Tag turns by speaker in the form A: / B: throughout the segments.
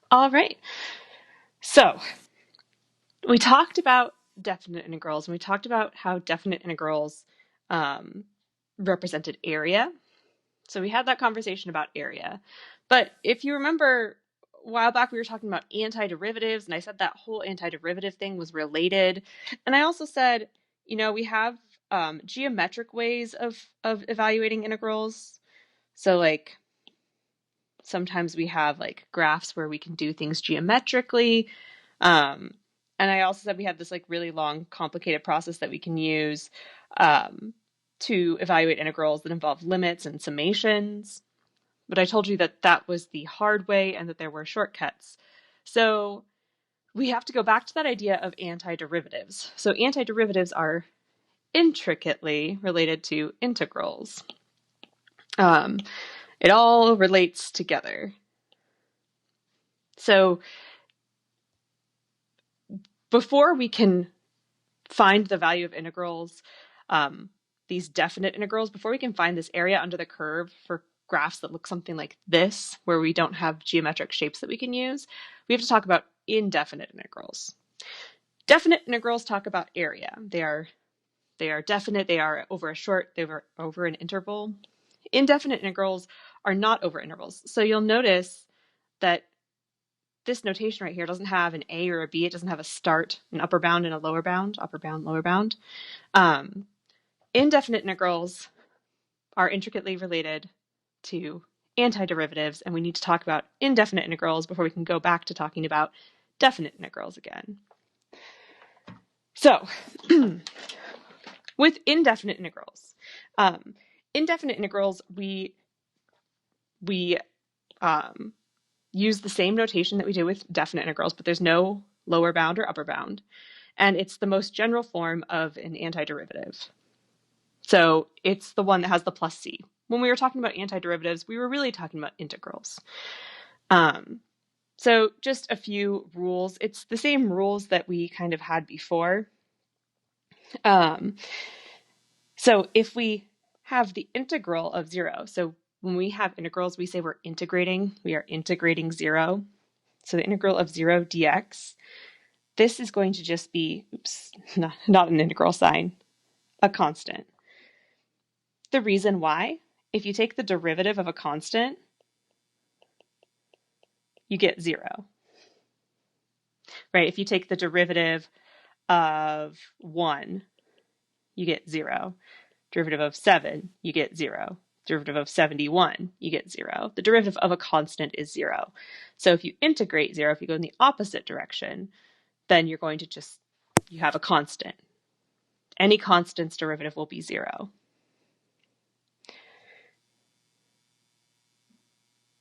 A: All right. So we talked about definite integrals, and we talked about how definite integrals um, represented area. So we had that conversation about area. But if you remember, a while back we were talking about antiderivatives, and I said that whole antiderivative thing was related. And I also said, we have geometric ways of evaluating integrals. So like sometimes we have like graphs where we can do things geometrically. Um, and I also said we have this like really long, complicated process that we can use to evaluate integrals that involve limits and summations. But I told you that that was the hard way and that there were shortcuts. So we have to go back to that idea of antiderivatives. So antiderivatives are intricately related to integrals. Um, it all relates together. So before we can find the value of integrals, these definite integrals, before we can find this area under the curve for graphs that look something like this, where we don't have geometric shapes that we can use, we have to talk about indefinite integrals. Definite integrals talk about area. They are definite, they are over a short, they are over an interval. Indefinite integrals are not over intervals. So you'll notice that this notation right here doesn't have an A or a B. It doesn't have a start, an upper bound and a lower bound, upper bound, lower bound. Indefinite integrals are intricately related to antiderivatives, and we need to talk about indefinite integrals before we can go back to talking about definite integrals again. So, with indefinite integrals, we use the same notation that we do with definite integrals, but there's no lower bound or upper bound, and it's the most general form of an antiderivative. So it's the one that has the plus c. When we were talking about antiderivatives, we were really talking about integrals. So just a few rules. It's the same rules that we kind of had before. So if we have the integral of 0, so when we have integrals, we say we are integrating 0. So the integral of 0 dx, this is going to just be, not an integral sign, a constant. The reason why, if you take the derivative of a constant, you get 0. Right? If you take the derivative of 1, you get 0. Derivative of 7, you get 0. Derivative of 71, you get 0. The derivative of a constant is 0. So if you integrate 0, if you go in the opposite direction, then you're going to you have a constant. Any constant's derivative will be 0.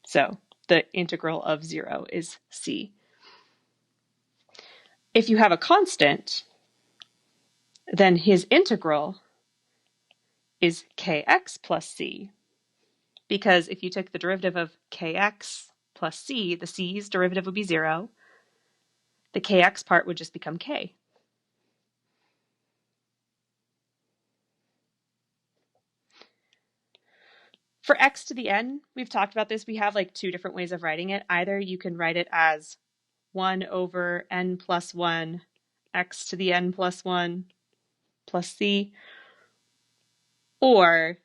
A: So the integral of 0 is c. If you have a constant, then his integral is kx plus c. Because if you took the derivative of kx plus c, the c's derivative would be 0. The kx part would just become k. For x to the n, we've talked about this. We have like two different ways of writing it. Either you can write it as 1 over n plus 1 x to the n plus 1 plus c, or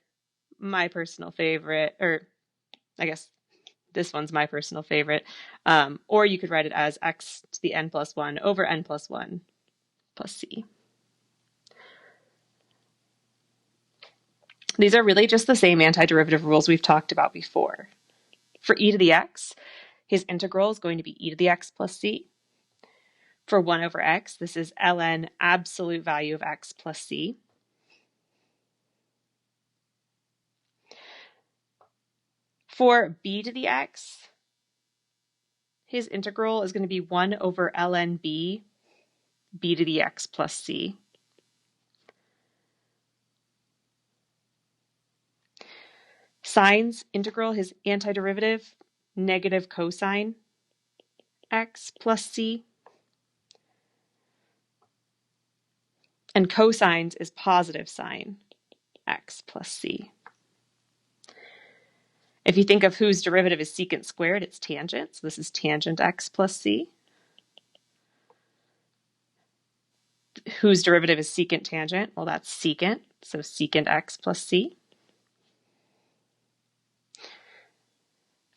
A: my personal favorite, or I guess this one's my personal favorite, or you could write it as x to the n plus 1 over n plus 1 plus c. These are really just the same antiderivative rules we've talked about before. For e to the x, his integral is going to be e to the x plus c. For 1 over x, this is ln absolute value of x plus c. For b to the x, his integral is going to be 1 over ln b, b to the x plus c. Sine's integral, his antiderivative, negative cosine x plus c. And cosines is positive sine x plus c. If you think of whose derivative is secant squared, it's tangent. So this is tangent x plus c. Whose derivative is secant tangent? Well, that's secant. So secant x plus c.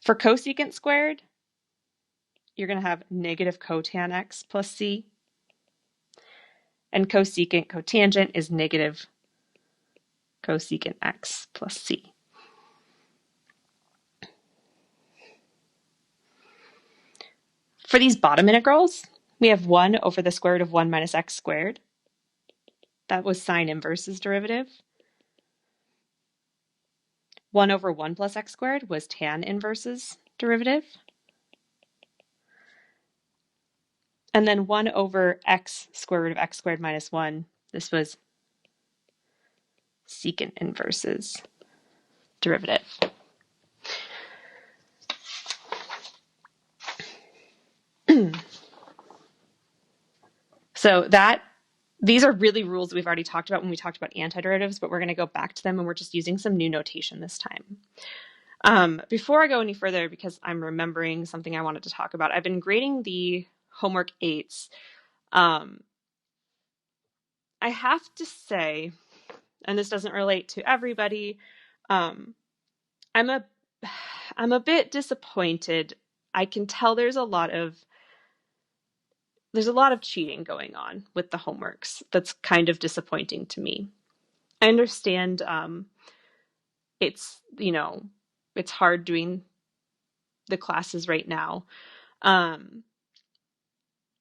A: For cosecant squared, you're going to have negative cotan x plus c. And cosecant cotangent is negative cosecant x plus c. For these bottom integrals, we have 1 over the square root of 1 minus x squared. That was sine inverse's derivative. 1 over 1 plus x squared was tan inverse's derivative. And then 1 over x square root of x squared minus 1, this was secant inverse's derivative. So these are really rules we've already talked about when we talked about antiderivatives, but we're going to go back to them and we're just using some new notation this time. Before I go any further, because I'm remembering something I wanted to talk about, I've been grading the homework 8s. I have to say, and this doesn't relate to everybody, I'm a bit disappointed. I can tell there's a lot of cheating going on with the homeworks. That's kind of disappointing to me. I understand it's hard doing the classes right now.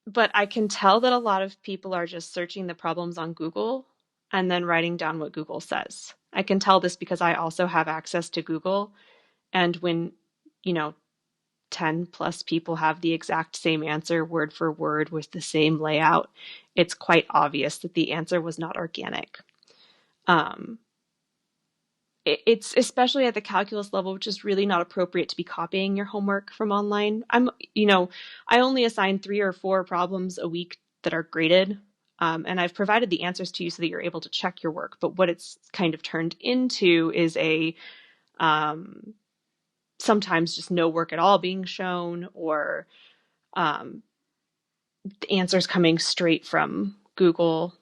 A: But I can tell that a lot of people are just searching the problems on Google and then writing down what Google says. I can tell this because I also have access to Google, and when 10 plus people have the exact same answer word for word with the same layout, it's quite obvious that the answer was not organic. It's especially at the calculus level, which is really not appropriate to be copying your homework from online. I only assign 3 or 4 problems a week that are graded, and I've provided the answers to you so that you're able to check your work. But what it's kind of turned into is a sometimes just no work at all being shown, or the answers coming straight from Google.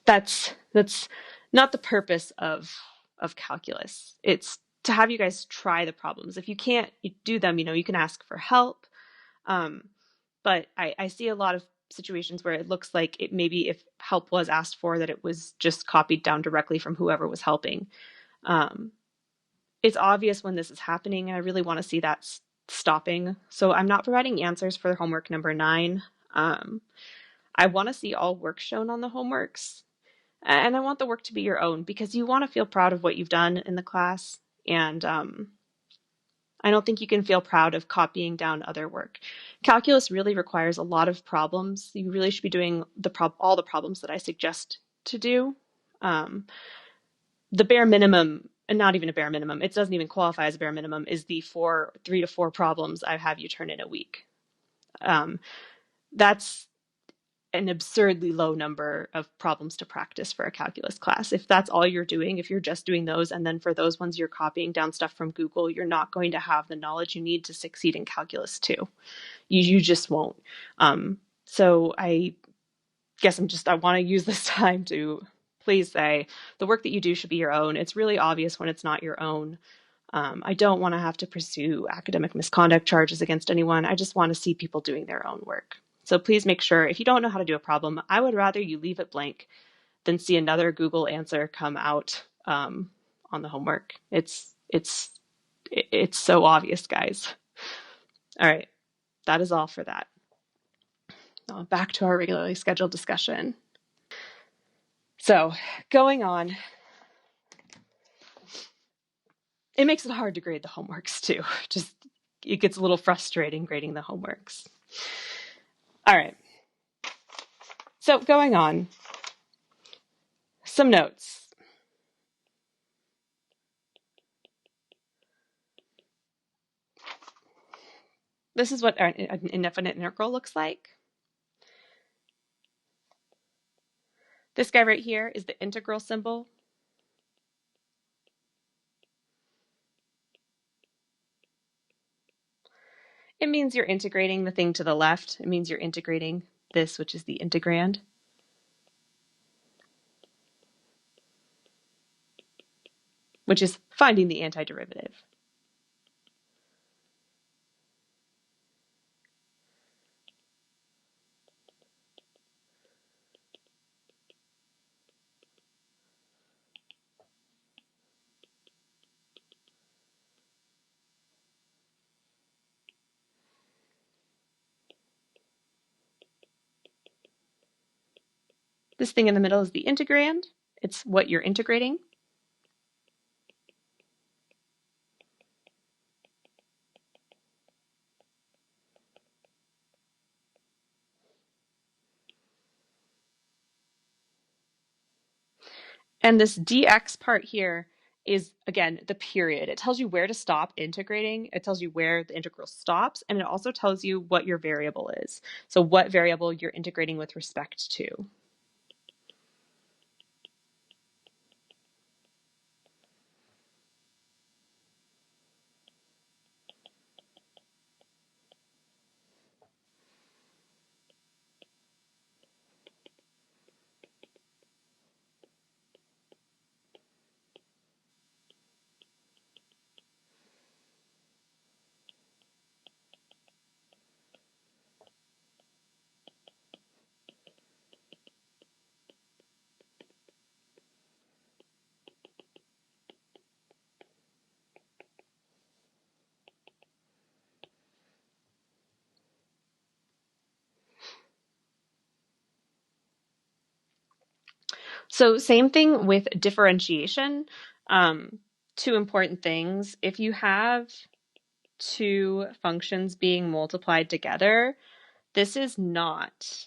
A: That's not the purpose of calculus. It's to have you guys try the problems. If you can't do them, you can ask for help. But I see a lot of situations where it looks like it maybe if help was asked for, that it was just copied down directly from whoever was helping. It's obvious when this is happening, and I really want to see that stopping. So I'm not providing answers for homework number 9. I want to see all work shown on the homeworks. And I want the work to be your own, because you want to feel proud of what you've done in the class. And I don't think you can feel proud of copying down other work. Calculus really requires a lot of problems. You really should be doing all the problems that I suggest to do. The bare minimum, and not even a bare minimum, it doesn't even qualify as a bare minimum, is the 3 to 4 problems I have you turn in a week. That's an absurdly low number of problems to practice for a calculus class. If that's all you're doing, if you're just doing those, and then for those ones you're copying down stuff from Google, you're not going to have the knowledge you need to succeed in calculus 2. You just won't. So I guess I want to use this time to please say the work that you do should be your own. It's really obvious when it's not your own. I don't want to have to pursue academic misconduct charges against anyone. I just want to see people doing their own work. So please make sure, if you don't know how to do a problem, I would rather you leave it blank than see another Google answer come out on the homework. It's so obvious, guys. All right, that is all for that. Now back to our regularly scheduled discussion. So going on, it makes it hard to grade the homeworks too. It gets a little frustrating grading the homeworks. All right. So going on, some notes. This is what an indefinite integral looks like. This guy right here is the integral symbol. It means you're integrating the thing to the left. It means you're integrating this, which is the integrand. Which is finding the antiderivative. This thing in the middle is the integrand. It's what you're integrating. And this dx part here is, again, the period. It tells you where to stop integrating. It tells you where the integral stops, and it also tells you what your variable is. So what variable you're integrating with respect to. So same thing with differentiation. Two important things. If you have two functions being multiplied together, this is not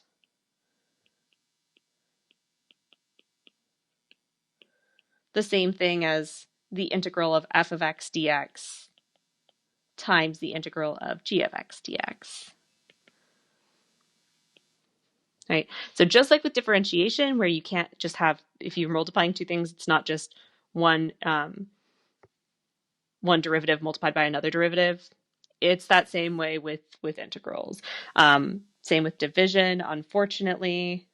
A: the same thing as the integral of f of x dx times the integral of g of x dx. Right? So just like with differentiation, where you can't just have, if you're multiplying two things, it's not just one derivative multiplied by another derivative. It's that same way with integrals. Same with division. Unfortunately,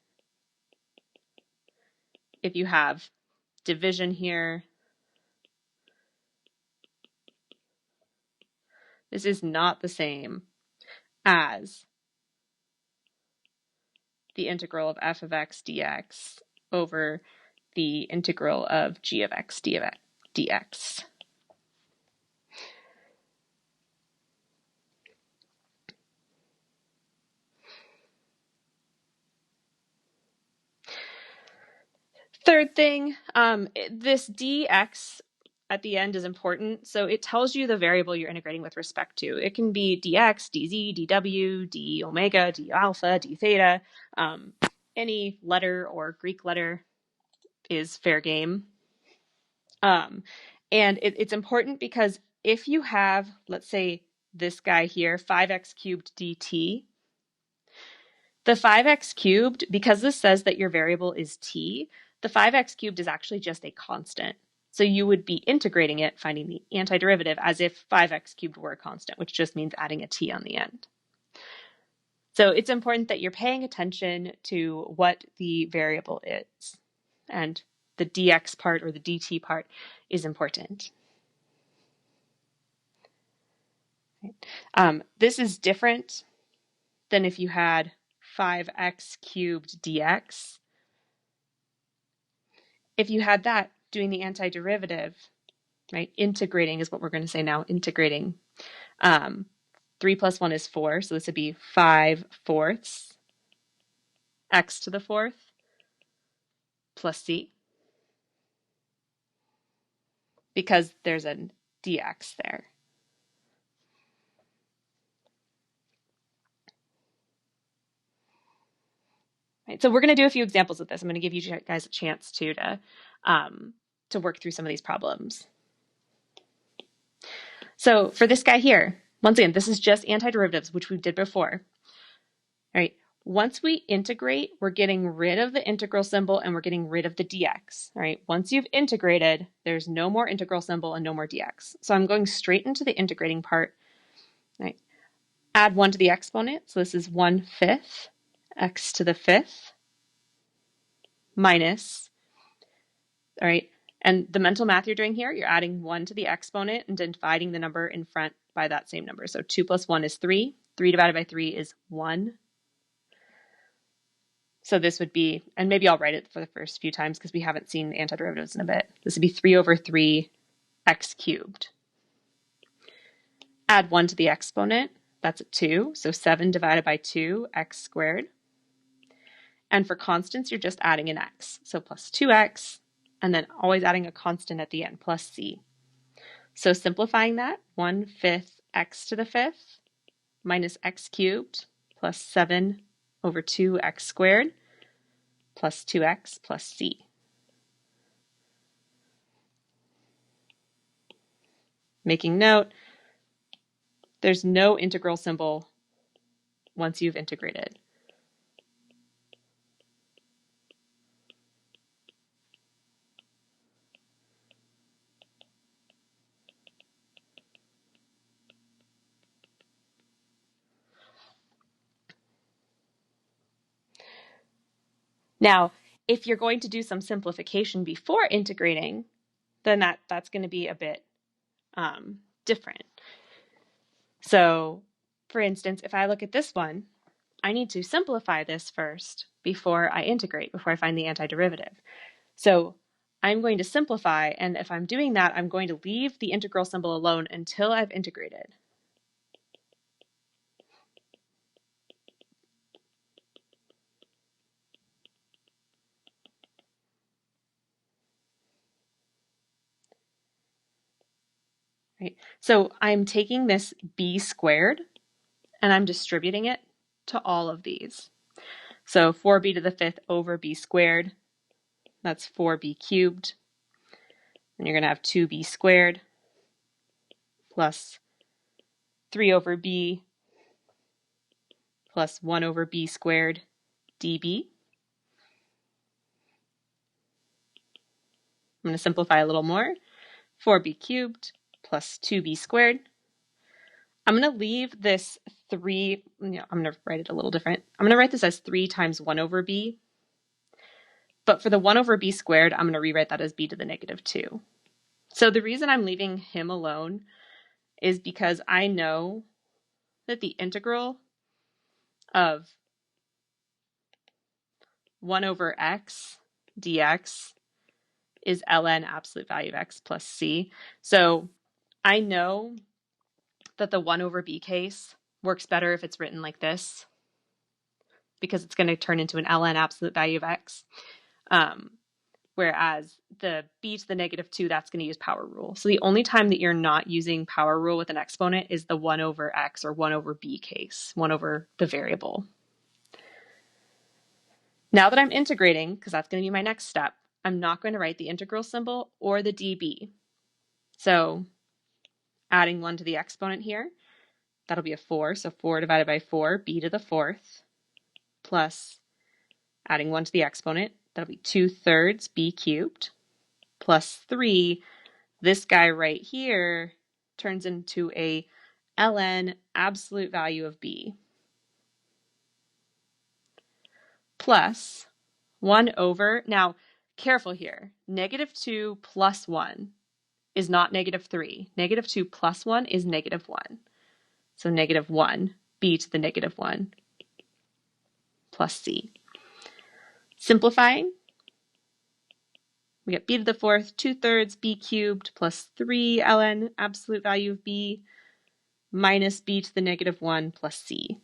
A: if you have division here, this is not the same as the integral of f of x dx over the integral of g of x dx. Third thing, this dx at the end is important. So it tells you the variable you're integrating with respect to. It can be dx, dz, dw, d omega, d alpha, d theta. Any letter or Greek letter is fair game. And it's important because if you have, let's say, this guy here, 5x cubed dt, the 5x cubed, because this says that your variable is t, the 5x cubed is actually just a constant. So you would be integrating it, finding the antiderivative, as if 5x cubed were a constant, which just means adding a t on the end. So it's important that you're paying attention to what the variable is. And the dx part or the dt part is important. This is different than if you had 5x cubed dx. If you had that, doing the antiderivative, right, integrating is what we're going to say now, integrating. 3 plus 1 is 4, so this would be 5/4 x to the 4th plus c, because there's a dx there. Right, so we're going to do a few examples of this. I'm going to give you guys a chance to work through some of these problems. So for this guy here, once again, this is just antiderivatives, which we did before. All right, once we integrate, we're getting rid of the integral symbol and we're getting rid of the dx. All right, once you've integrated, there's no more integral symbol and no more dx. So I'm going straight into the integrating part. All right, Add 1 to the exponent, so this is 1/5 x to the 5th minus, all right, and the mental math you're doing here, you're adding 1 to the exponent and then dividing the number in front by that same number. So 2 plus 1 is 3. 3 divided by 3 is 1. So this would be, and maybe I'll write it for the first few times because we haven't seen the antiderivatives in a bit. This would be 3 over 3 x cubed. Add 1 to the exponent, that's a 2. So 7 divided by 2, x squared. And for constants, you're just adding an x. So plus 2x, and then always adding a constant at the end, plus c. So simplifying that, 1/5 x to the 5th minus x cubed plus 7 over 2x squared plus 2x plus c. Making note, there's no integral symbol once you've integrated. Now, if you're going to do some simplification before integrating, then that's going to be a bit different. So, for instance, if I look at this one, I need to simplify this first before I integrate, before I find the antiderivative. So I'm going to simplify, and if I'm doing that, I'm going to leave the integral symbol alone until I've integrated. Right? So I'm taking this b squared and I'm distributing it to all of these. So 4b to the 5th over b squared, that's 4b cubed. And you're going to have 2b squared plus 3 over b plus 1 over b squared db. I'm going to simplify a little more. 4b cubed plus 2b squared. I'm going to leave this 3, I'm going to write it a little different. I'm going to write this as 3 times 1 over b. But for the 1 over b squared, I'm going to rewrite that as b to the negative 2. So the reason I'm leaving him alone is because I know that the integral of 1 over x dx is ln absolute value of x plus c. So I know that the 1 over b case works better if it's written like this, because it's going to turn into an ln absolute value of x. Whereas the b to the negative 2, that's going to use power rule. So the only time that you're not using power rule with an exponent is the 1 over x or 1 over b case, 1 over the variable. Now that I'm integrating, because that's going to be my next step, I'm not going to write the integral symbol or the db. So adding 1 to the exponent here, that'll be a 4. So 4 divided by 4, b to the 4th, plus adding 1 to the exponent, that'll be 2/3 b cubed, plus 3. This guy right here turns into a ln absolute value of b, plus 1 over, now careful here, negative 2 plus 1 is not negative 3. Negative 2 plus 1 is negative 1. So negative 1, b to the negative 1, plus c. Simplifying, we get b to the 4th, 2/3 b cubed plus 3 ln absolute value of b minus b to the negative 1 plus c.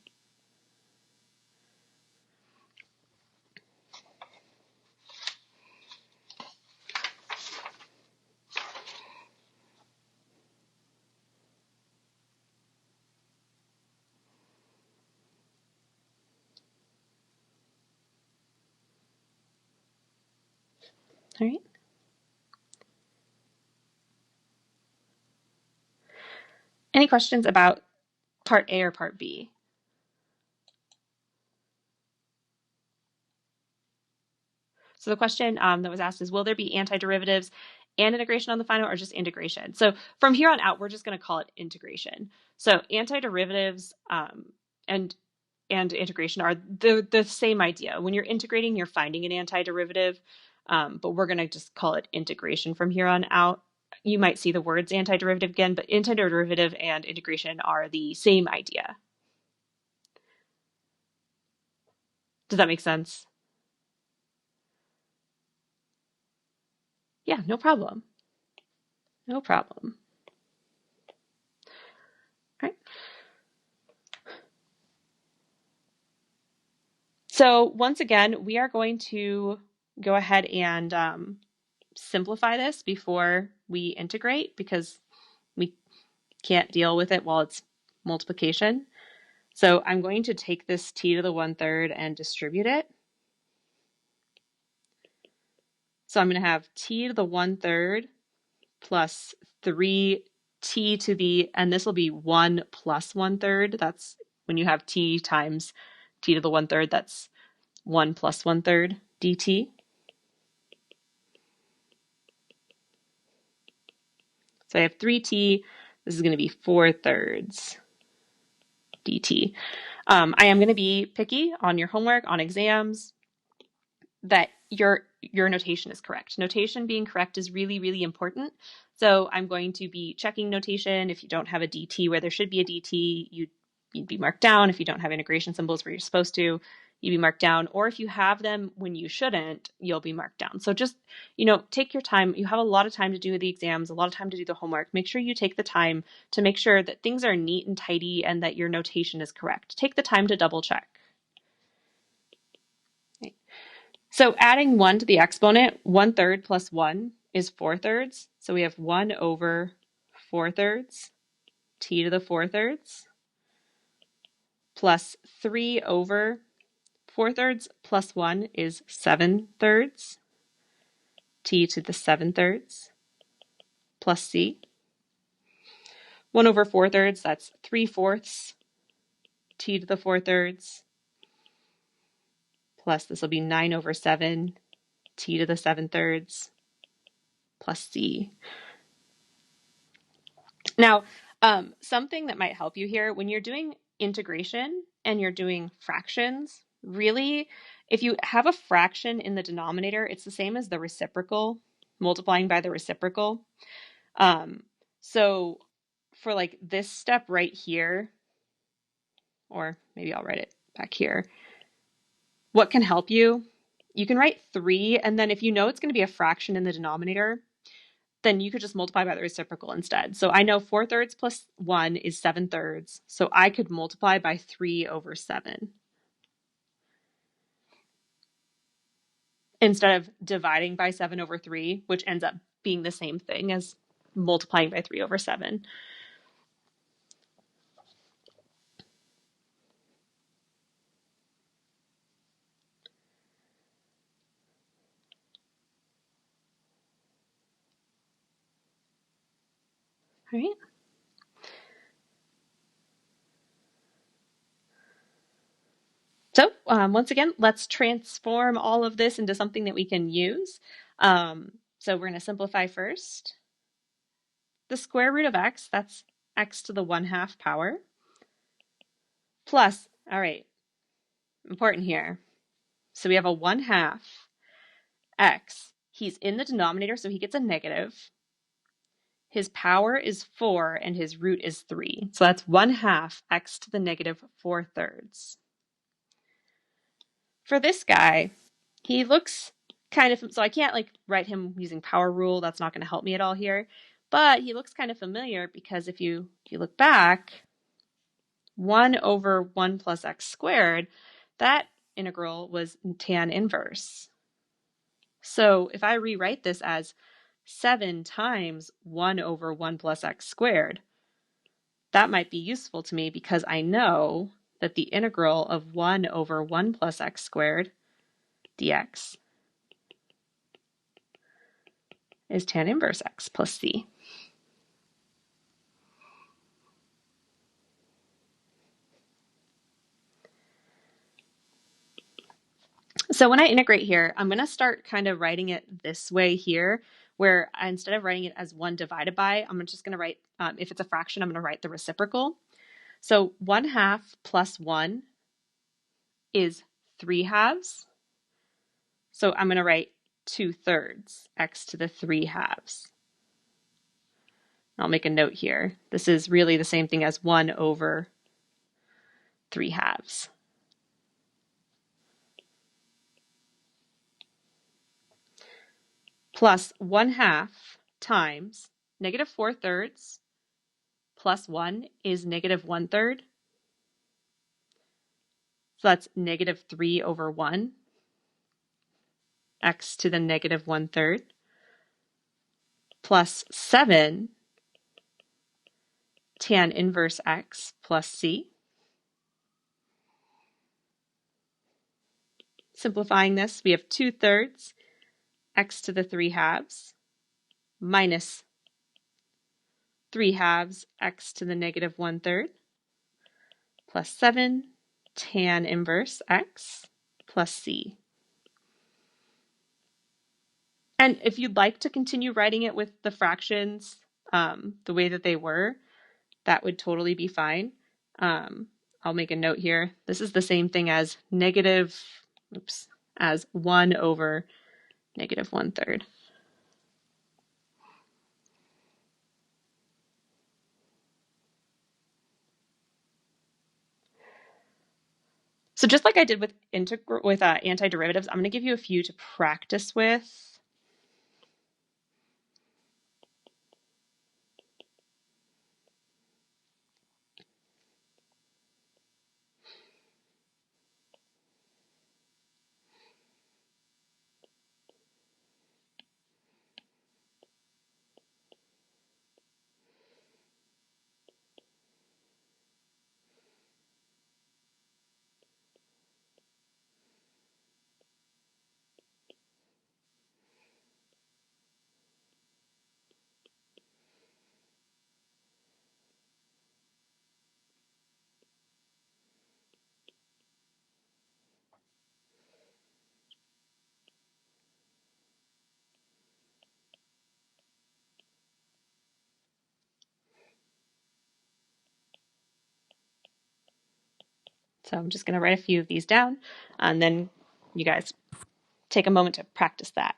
A: All right. Any questions about part A or part B? So the question that was asked is, will there be antiderivatives and integration on the final, or just integration? So from here on out, we're just going to call it integration. So antiderivatives and integration are the same idea. When you're integrating, you're finding an antiderivative, but we're going to just call it integration from here on out. You might see the words antiderivative again, but antiderivative and integration are the same idea. Does that make sense? Yeah, no problem. No problem. All right. So once again, we are going to go ahead and simplify this before we integrate because we can't deal with it while it's multiplication. So I'm going to take this t to the 1/3 and distribute it. So I'm going to have t to the 1/3 plus 3t to the, and this will be 1 plus 1/3. That's when you have t times t to the 1/3, that's 1 plus 1/3 dt. So I have 3t, this is going to be 4/3 dt. I am going to be picky on your homework, on exams, that your notation is correct. Notation being correct is really, really important. So I'm going to be checking notation. If you don't have a dt where there should be a dt, you'd be marked down. If you don't have integration symbols where you're supposed to, you'd be marked down. Or if you have them when you shouldn't, you'll be marked down. So just, take your time. You have a lot of time to do the exams, a lot of time to do the homework. Make sure you take the time to make sure that things are neat and tidy and that your notation is correct. Take the time to double check. Okay. So adding 1 to the exponent, 1/3 plus 1 is 4/3. So we have 1 over 4/3 t to the 4/3 plus 3 over 4/3 plus 1 is 7/3 t to the 7/3 plus c. 1 over 4/3, that's 3/4 t to the 4/3 plus this will be 9 over 7 t to the 7/3 plus c. Now, something that might help you here, when you're doing integration and you're doing fractions, really, if you have a fraction in the denominator, it's the same as the reciprocal, multiplying by the reciprocal. So for like this step right here, or maybe I'll write it back here, what can help you? You can write 3, and then if you know it's going to be a fraction in the denominator, then you could just multiply by the reciprocal instead. So I know 4/3 plus 1 is 7/3. So I could multiply by 3 over 7. Instead of dividing by 7 over 3, which ends up being the same thing as multiplying by 3 over 7. All right. So once again, let's transform all of this into something that we can use. So we're going to simplify first. The square root of x, that's x to the 1/2 power, plus, all right, important here. So we have a 1/2 x. He's in the denominator, so he gets a negative. His power is 4, and his root is 3. So that's 1/2 x to the negative 4/3. For this guy, he looks kind of, so I can't like write him using power rule. That's not going to help me at all here. But he looks kind of familiar because if you look back, 1 over 1 plus x squared, that integral was tan inverse. So if I rewrite this as 7 times 1 over 1 plus x squared, that might be useful to me because I know that the integral of 1 over 1 plus x squared dx is tan inverse x plus c. So when I integrate here, I'm going to start kind of writing it this way here, where instead of writing it as 1 divided by, I'm just going to write, if it's a fraction, I'm going to write the reciprocal. So 1/2 plus 1 is 3/2. So I'm going to write 2/3, x to the 3/2. I'll make a note here. This is really the same thing as 1 over 3/2. Plus 1/2 times negative 4/3 plus 1 is negative 1/3. So that's negative 3 over 1, x to the negative 1/3, plus 7 tan inverse x plus c. Simplifying this, we have 2/3 x to the 3/2 minus 3/2 x to the negative 1/3 plus 7 tan inverse x plus c. And if you'd like to continue writing it with the fractions the way that they were, that would totally be fine. I'll make a note here. This is the same thing as as 1 over negative 1/3. So just like I did with antiderivatives, I'm going to give you a few to practice with. So I'm just going to write a few of these down, and then you guys take a moment to practice that.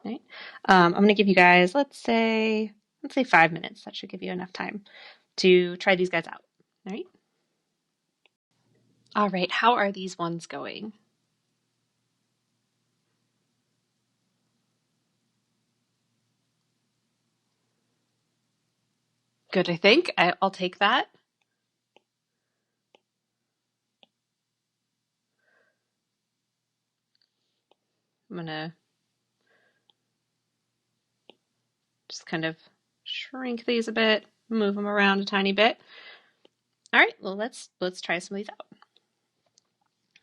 A: Right? I'm going to give you guys, let's say 5 minutes. That should give you enough time to try these guys out. All right. All right. How are these ones going? Good, I think. I'll take that. I'm going to just kind of shrink these a bit, move them around a tiny bit. All right, well, let's try some of these out.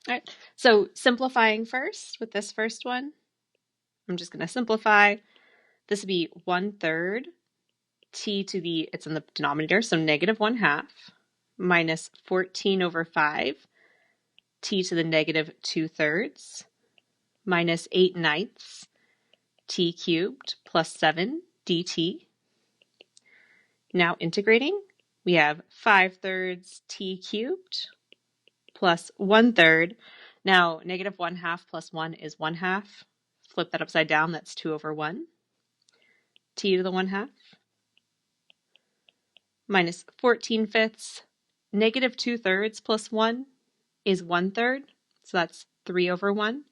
A: All right, so simplifying first with this first one, I'm just going to simplify. This would be 1/3 t to the, it's in the denominator, so negative 1/2 minus 14 over 5 t to the negative 2/3 minus 8/9 t cubed plus 7 dt. Now integrating, we have 5/3 t cubed plus 1/3. Now negative 1/2 plus 1 is 1/2. Flip that upside down, that's 2 over 1. T to the 1/2 minus 14/5 negative 2/3 plus 1 is 1/3. So that's 3 over 1,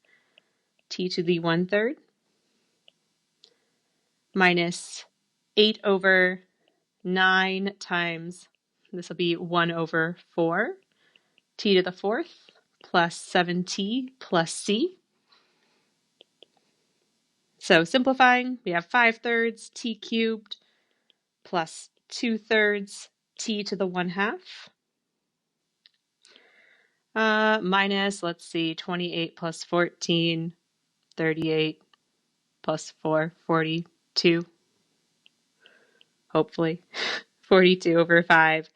A: t to the 1/3, minus 8 over 9 times, this will be 1 over 4, t to the 4th, plus 7t plus c. So simplifying, we have 5/3 t cubed plus 2/3 t to the 1/2 minus, let's see, 28 plus 14, 38 plus 4, 42, hopefully, 42 over 5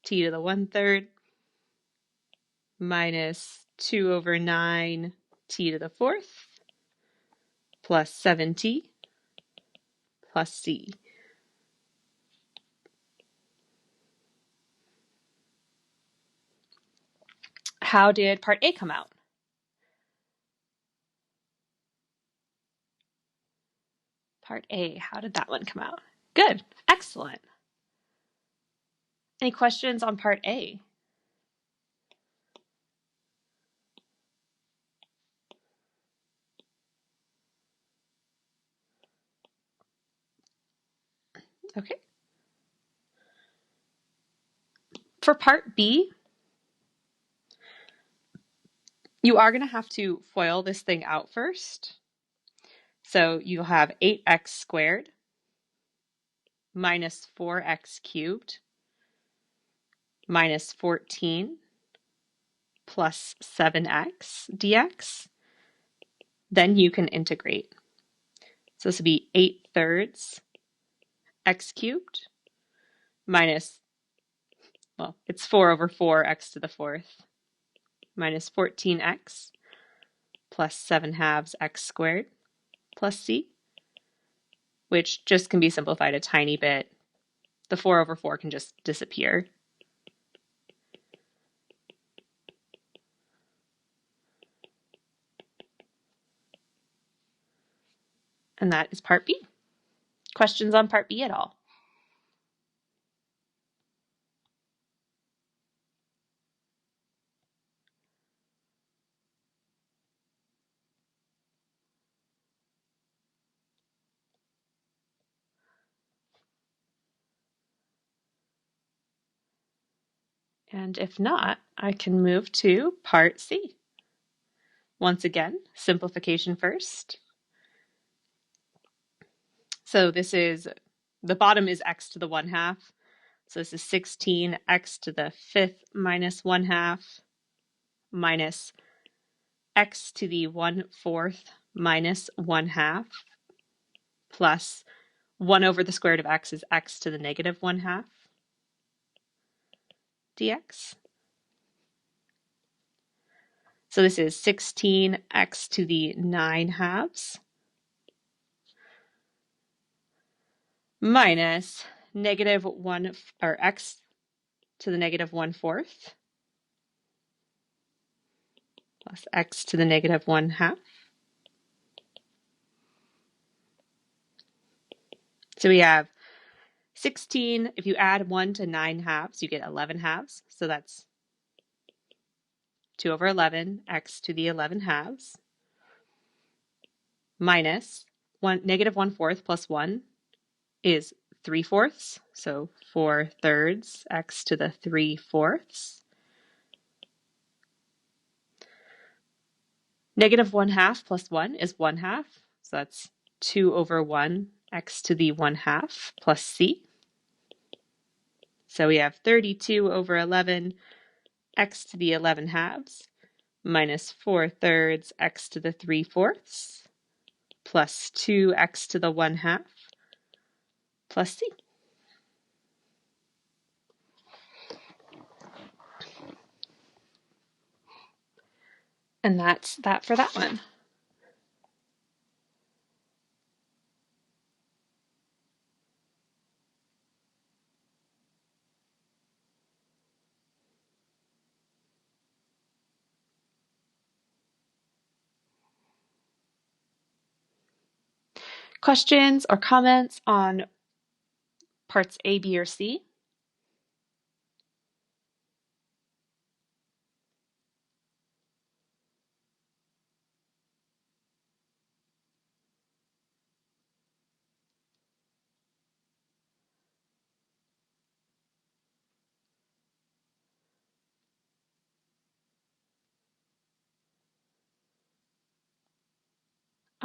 A: t to the 1/3 minus 2 over 9 t to the 4th plus 7t plus c. How did part A come out? Part A, how did that one come out? Good, excellent. Any questions on part A? Okay. For part B, you are going to have to FOIL this thing out first. So you'll have 8x squared minus 4x cubed minus 14 plus 7x dx. Then you can integrate. So this would be 8/3 x cubed minus, well, it's 4 over 4 x to the 4th minus 14x plus 7/2 x squared plus c, which just can be simplified a tiny bit. The 4 over 4 can just disappear. And that is part B. Questions on part B at all? And if not, I can move to part C. Once again, simplification first. So this is, the bottom is x to the 1/2. So this is 16 x to the 5th minus 1/2 minus x to the 1/4 minus 1/2 plus 1 over the square root of x is x to the negative 1/2 dx. So this is 16x to the 9/2 minus negative 1, or x to the negative 1/4 plus x to the negative 1/2. So we have 16, if you add 1 to 9/2, you get 11/2. So that's 2 over 11, x to the 11/2 minus negative 1/4 plus 1 is 3/4. So 4/3 x to the 3/4. Negative 1/2 plus 1 is 1/2. So that's 2 over 1 x to the 1/2 plus c. So we have 32 over 11 x to the 11/2 minus 4/3 x to the 3/4 plus 2x to the 1/2 plus c. And that's that for that one. Questions or comments on parts A, B, or C?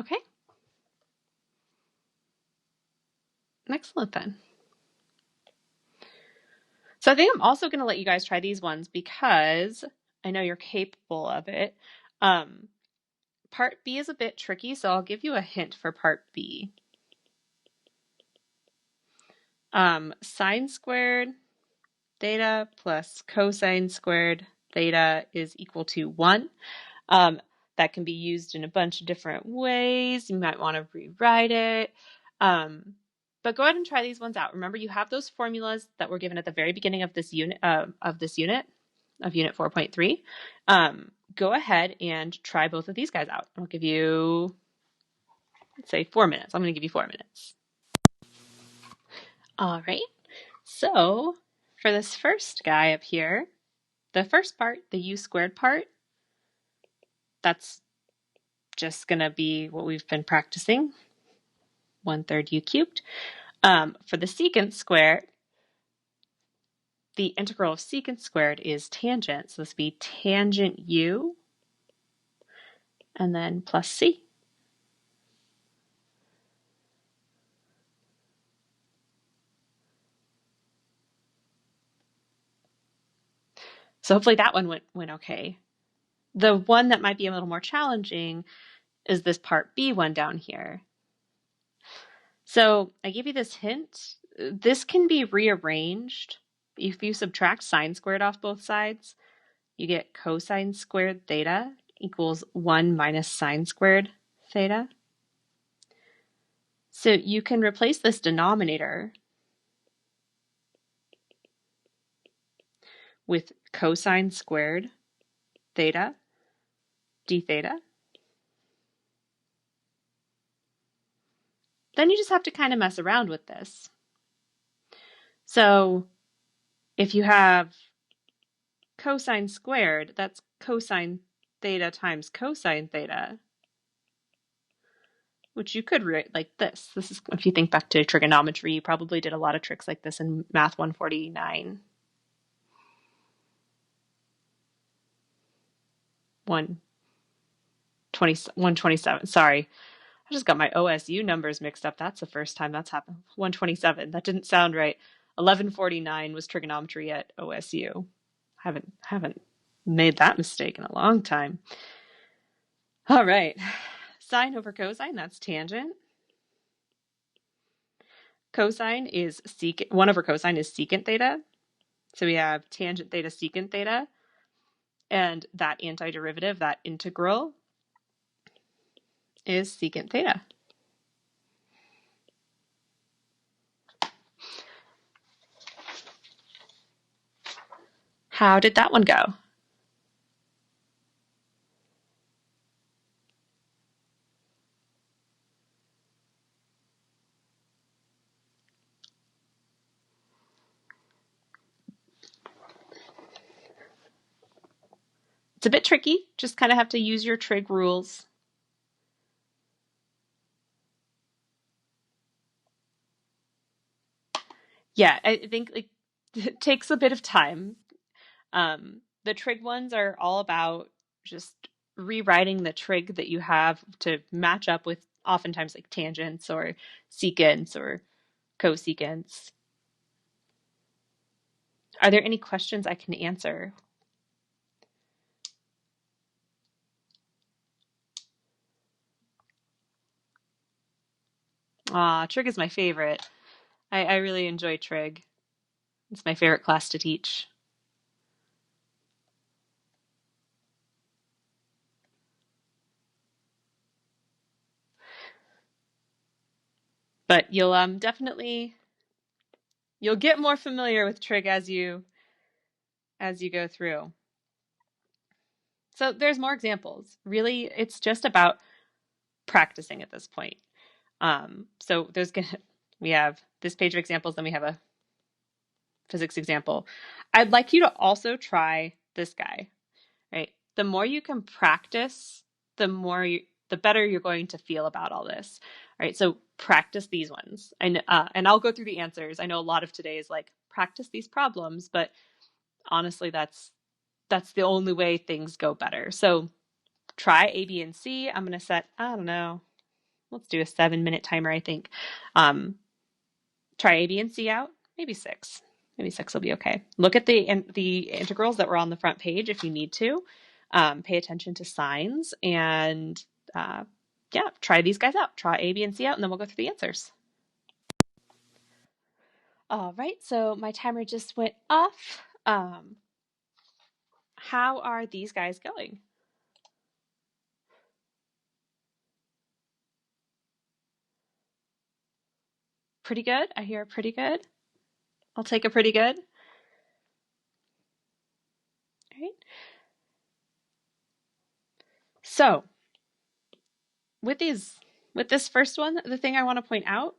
A: Okay. Excellent then. So I think I'm also going to let you guys try these ones because I know you're capable of it. Part B is a bit tricky, so I'll give you a hint for part B. Sine squared theta plus cosine squared theta is equal to 1. That can be used in a bunch of different ways. You might want to rewrite it. But go ahead and try these ones out. Remember, you have those formulas that were given at the very beginning of this unit, of unit 4.3. Go ahead and try both of these guys out. I'll give you, let's say, 4 minutes. I'm going to give you 4 minutes. All right. So for this first guy up here, the first part, the u squared part, that's just going to be what we've been practicing, 1/3 u cubed. For the secant squared, the integral of secant squared is tangent. So this would be tangent u and then plus c. So hopefully that one went okay. The one that might be a little more challenging is this part B one down here. So I gave you this hint. This can be rearranged. If you subtract sine squared off both sides, you get cosine squared theta equals 1 minus sine squared theta. So you can replace this denominator with cosine squared theta d theta. Then you just have to kind of mess around with this. So if you have cosine squared, that's cosine theta times cosine theta, which you could write like this. This is, if you think back to trigonometry, you probably did a lot of tricks like this in Math 149. 127. Sorry. I just got my OSU numbers mixed up. That's the first time that's happened. 127. That didn't sound right. 1149 was trigonometry at OSU. Haven't made that mistake in a long time. All right. Sine over cosine, that's tangent. Cosine is secant. 1 over cosine is secant theta. So we have tangent theta secant theta. And that antiderivative, that integral, is secant theta. How did that one go? It's a bit tricky. Just kind of have to use your trig rules. Yeah, I think like it takes a bit of time. The trig ones are all about just rewriting the trig that you have to match up with oftentimes like tangents or secants or cosecants. Are there any questions I can answer? Trig is my favorite. I really enjoy trig. It's my favorite class to teach. But you'll definitely you'll get more familiar with trig as you go through. So there's more examples. Really, it's just about practicing at this point. So we have this page of examples, then we have a physics example. I'd like you to also try this guy, right? The more you can practice, the better you're going to feel about all this. All right, so practice these ones, and I'll go through the answers. I know a lot of today is like practice these problems, but honestly, that's the only way things go better. So try A, B, and C. I'm going to set, I don't know, let's do a 7-minute timer, I think. Try A, B, and C out. Maybe 6. Maybe 6 will be okay. Look at the integrals that were on the front page if you need to. Pay attention to signs and yeah, try these guys out. Try A, B, and C out, and then we'll go through the answers. All right, so my timer just went off. How are these guys going? Pretty good. I hear pretty good. I'll take a pretty good. All right. So with this first one, the thing I want to point out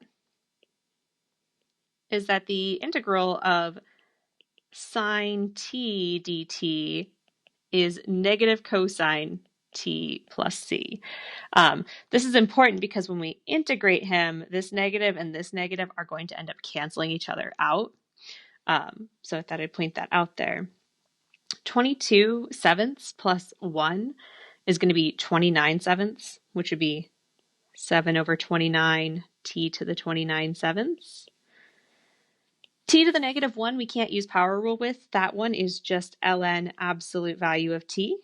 A: is that the integral of sine t dt is negative cosine t plus c. This is important because when we integrate him, this negative and this negative are going to end up canceling each other out. So I thought I'd point that out there. 22 sevenths plus 1 is going to be 29 sevenths, which would be 7 over 29 t to the 29 sevenths. T to the negative 1 we can't use power rule with. That one is just ln absolute value of t.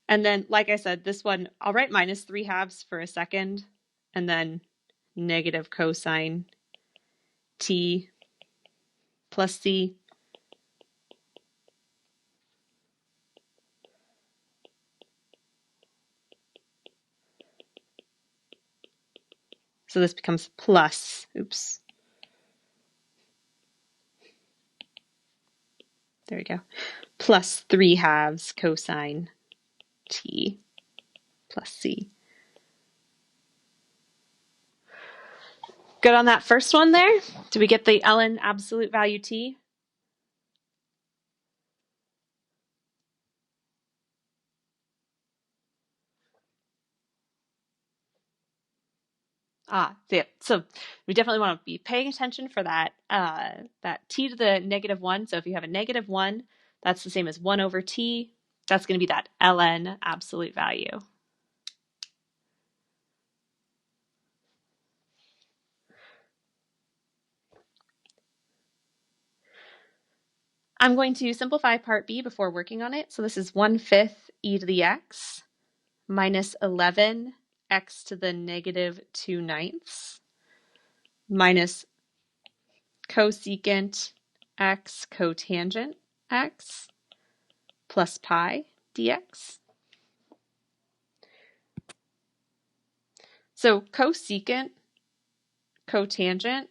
A: And then, like I said, this one, I'll write minus 3/2 for a second, and then negative cosine t plus c. So this becomes plus, oops. There we go. Plus 3/2 cosine t plus c. Good on that first one there? Do we get the ln absolute value t? So we definitely want to be paying attention for that, that t to the negative 1. So if you have a negative 1, that's the same as 1 over t. That's going to be that ln absolute value. I'm going to simplify part B before working on it. So this is 1/5 e to the x minus 11 x to the negative 2/9 minus cosecant x cotangent x plus pi dx. So cosecant, cotangent,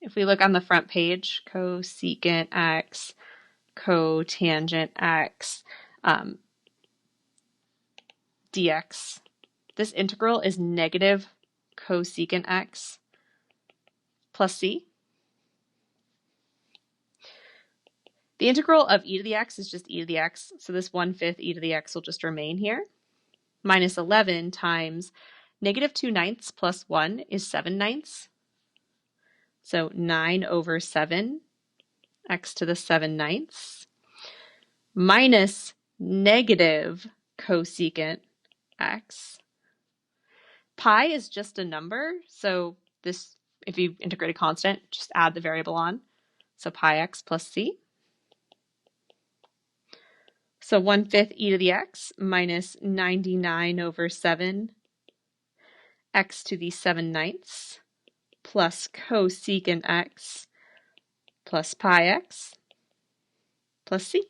A: if we look on the front page, cosecant x, cotangent x, dx. This integral is negative cosecant x plus c. The integral of e to the x is just e to the x, so this 1/5 e to the x will just remain here. Minus 11 times negative 2/9 plus 1 is 7/9. So 9 over 7 x to the 7/9 minus negative cosecant x. Pi is just a number, so this, if you integrate a constant, just add the variable on. So pi x plus c. So 1/5 e to the x minus 99 over 7 x to the 7/9 plus cosecant x plus pi x plus c.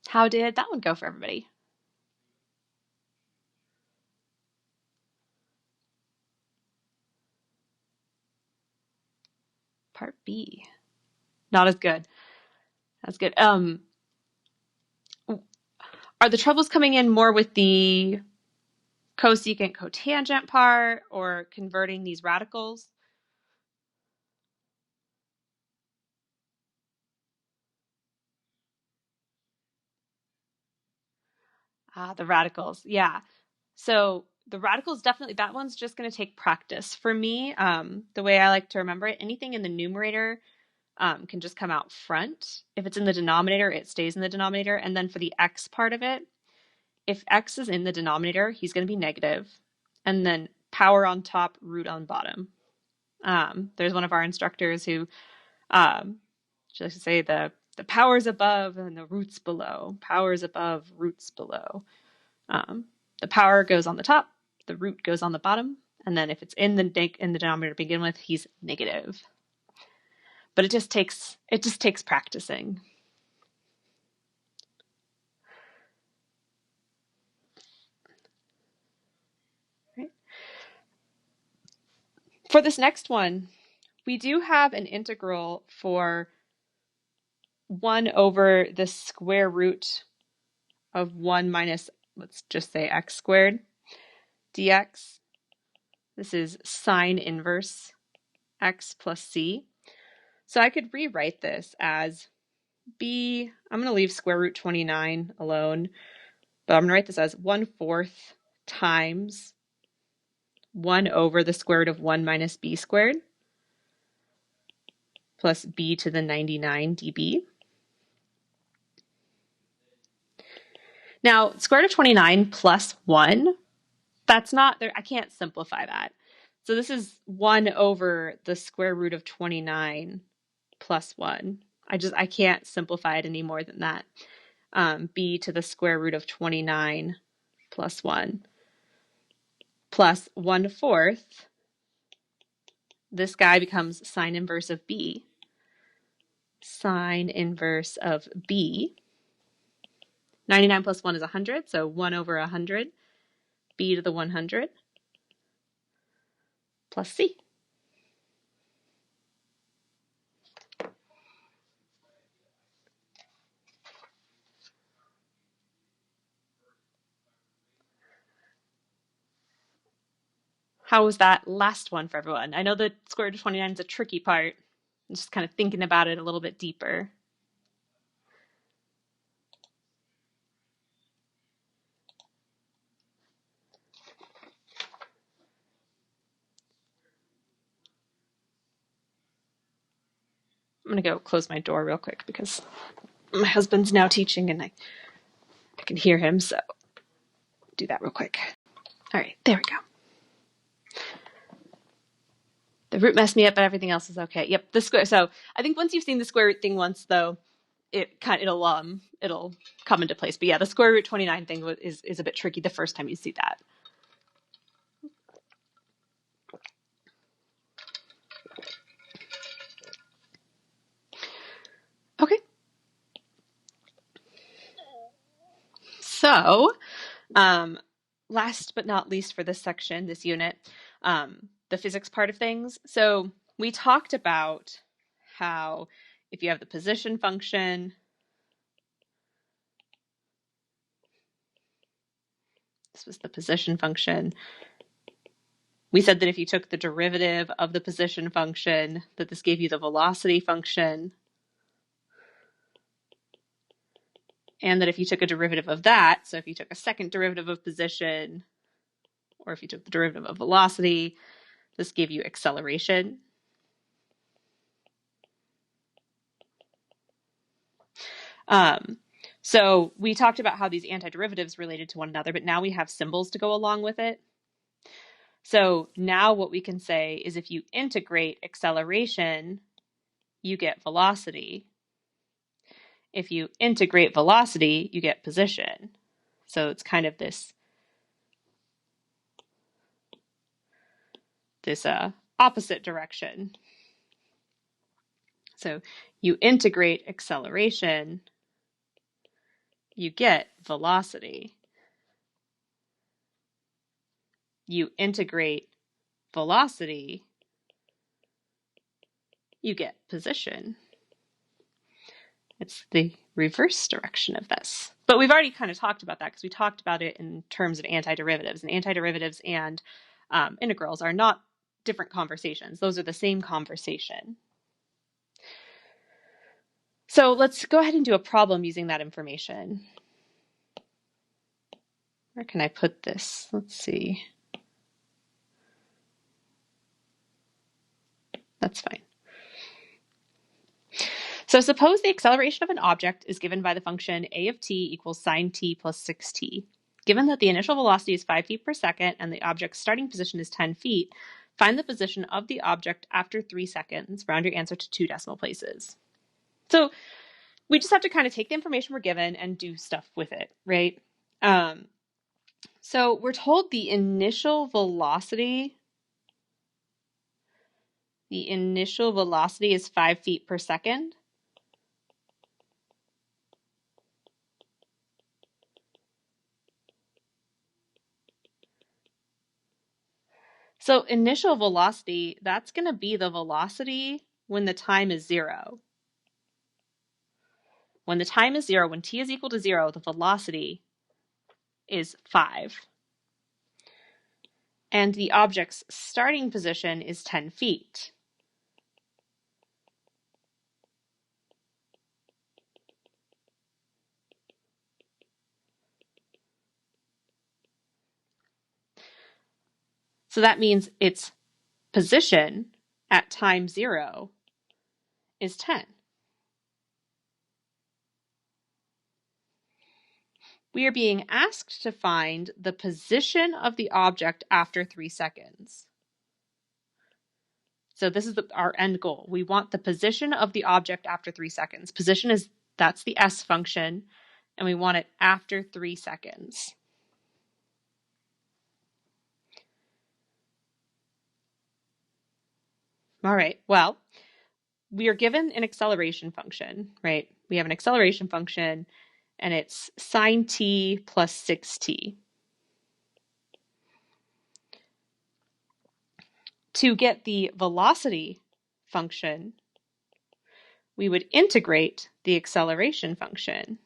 A: How did that one go for everybody? Part B. Not as good. That's good. Are the troubles coming in more with the cosecant cotangent part or converting these radicals? The radicals, yeah. So the radicals definitely, that one's just going to take practice. For me, the way I like to remember it, anything in the numerator, can just come out front. If it's in the denominator, it stays in the denominator. And then for the x part of it, if x is in the denominator, he's going to be negative. And then power on top, root on bottom. There's one of our instructors who just say the power's above and the root's below. Power's above, root's below. The power goes on the top, the root goes on the bottom, and then if it's in the denominator to begin with, he's negative. But it just takes practicing. Right. For this next one, we do have an integral for 1 over the square root of 1 minus, let's just say x squared dx. This is sine inverse x plus c. So I could rewrite this as b, I'm going to leave square root 29 alone, but I'm going to write this as 1/4 times 1 over the square root of 1 minus b squared plus b to the 99 db. Now, square root of 29 plus 1, that's not there. I can't simplify that. So this is 1 over the square root of 29 plus 1. I can't simplify it any more than that. B to the square root of 29 plus 1 plus 1/4. This guy becomes sine inverse of b. Sine inverse of b. 99 plus 1 is 100, so 1 over 100. B to the 100 plus c. How was that last one for everyone? I know the square root of 29 is a tricky part. I'm just kind of thinking about it a little bit deeper. I'm going to go close my door real quick because my husband's now teaching and I can hear him, so do that real quick. All right, there we go. The root messed me up, but everything else is okay. Yep, the square. So I think once you've seen the square root thing once, though, it'll come into place. But yeah, the square root 29 thing is a bit tricky the first time you see that. Okay. So, last but not least for this section, this unit, the physics part of things. So we talked about how if you have the position function, this was the position function. We said that if you took the derivative of the position function, that this gave you the velocity function. And that if you took a derivative of that, so if you took a second derivative of position, or if you took the derivative of velocity, this gave you acceleration. So we talked about how these antiderivatives related to one another, but now we have symbols to go along with it. So now what we can say is if you integrate acceleration, you get velocity. If you integrate velocity, you get position. So it's kind of this opposite direction. So you integrate acceleration, you get velocity. You integrate velocity, you get position. It's the reverse direction of this. But we've already kind of talked about that because we talked about it in terms of antiderivatives. And antiderivatives and integrals are not different conversations. Those are the same conversation. So let's go ahead and do a problem using that information. Where can I put this? Let's see. That's fine. So suppose the acceleration of an object is given by the function a of t equals sine t plus 6t. Given that the initial velocity is 5 feet per second and the object's starting position is 10 feet, find the position of the object after 3 seconds. Round your answer to 2 decimal places. So we just have to kind of take the information we're given and do stuff with it, right? So we're told the initial velocity is 5 feet per second. So initial velocity, that's going to be the velocity when the time is 0. When the time is 0, when t is equal to 0, the velocity is 5. And the object's starting position is 10 feet. So that means its position at time 0 is 10. We are being asked to find the position of the object after 3 seconds. So this is our end goal. We want the position of the object after 3 seconds. Position that's the S function, and we want it after 3 seconds. All right, well, we are given an acceleration function, right? We have an acceleration function, and it's sine t plus 6t. To get the velocity function, we would integrate the acceleration function.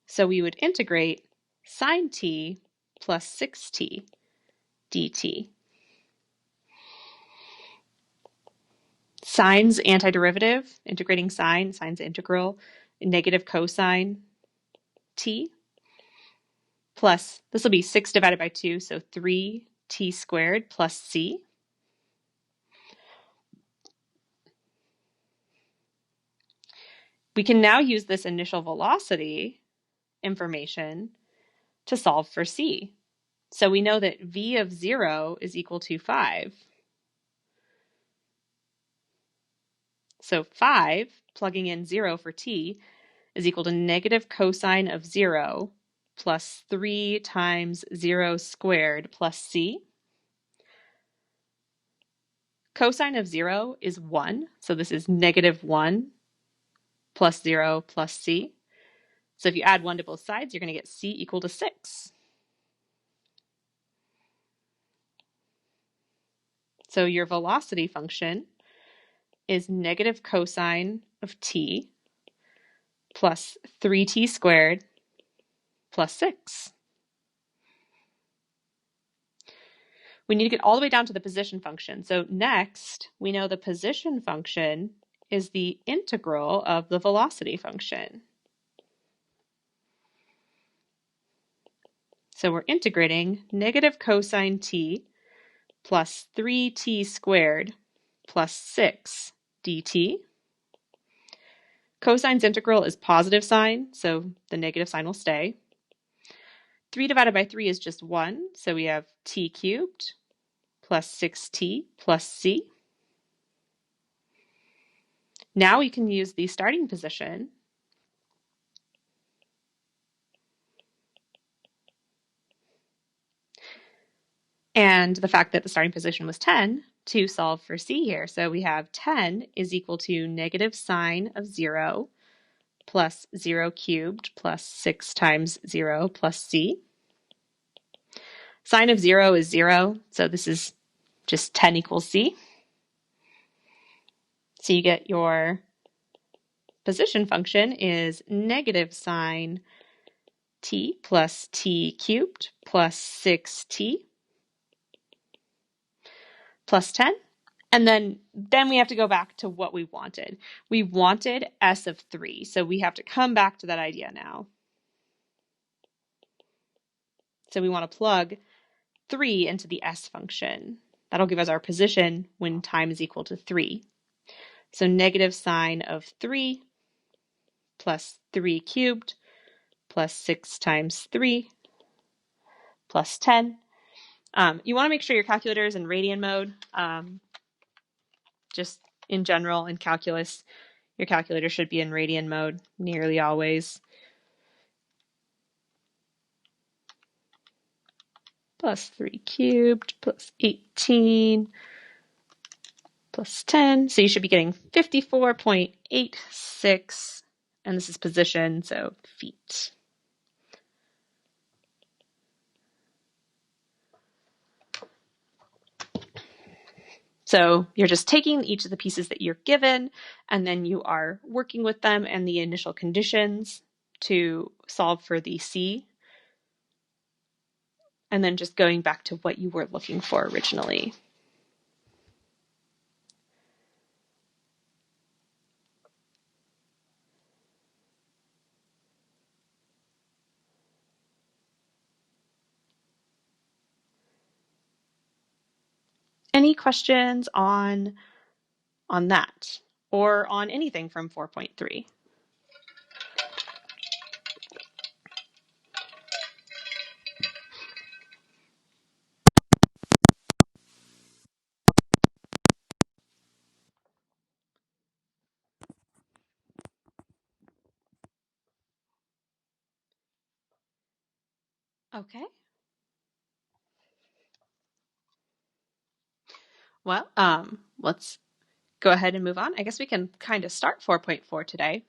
A: So we would integrate sine t plus 6t dt. Sine's antiderivative, integrating sine's integral, negative cosine t, plus, this will be 6 divided by 2, so 3t squared plus c. We can now use this initial velocity information to solve for c. So we know that v of 0 is equal to 5. So 5, plugging in 0 for t, is equal to negative cosine of 0 plus 3 times 0 squared plus c. Cosine of 0 is 1, so this is negative 1 plus 0 plus c. So if you add 1 to both sides, you're going to get c equal to 6. So your velocity function is negative cosine of t plus 3t squared plus 6. We need to get all the way down to the position function. So next, we know the position function is the integral of the velocity function. So we're integrating negative cosine t plus 3t squared plus 6 dt. Cosine's integral is positive sign, so the negative sign will stay. 3 divided by 3 is just 1, so we have t cubed plus 6t plus c. Now we can use the starting position and the fact that the starting position was 10 to solve for c here. So we have 10 is equal to negative sine of 0 plus 0 cubed plus 6 times 0 plus c. Sine of 0 is 0, so this is just 10 equals c. So you get your position function is negative sine t plus t cubed plus 6t plus 10. And then we have to go back to what we wanted. We wanted s of 3, so we have to come back to that idea now. So we want to plug 3 into the s function. That'll give us our position when time is equal to 3. So negative sine of 3 plus 3 cubed plus 6 times 3 plus 10. You want to make sure your calculator is in radian mode. Just in general, in calculus, your calculator should be in radian mode nearly always. Plus 3 cubed plus 18 plus 10. So you should be getting 54.86. And this is position, so feet. So you're just taking each of the pieces that you're given, and then you are working with them and the initial conditions to solve for the C, and then just going back to what you were looking for originally. Any questions on that or on anything from 4.3? Okay. Well, let's go ahead and move on. I guess we can kind of start 4.4 today.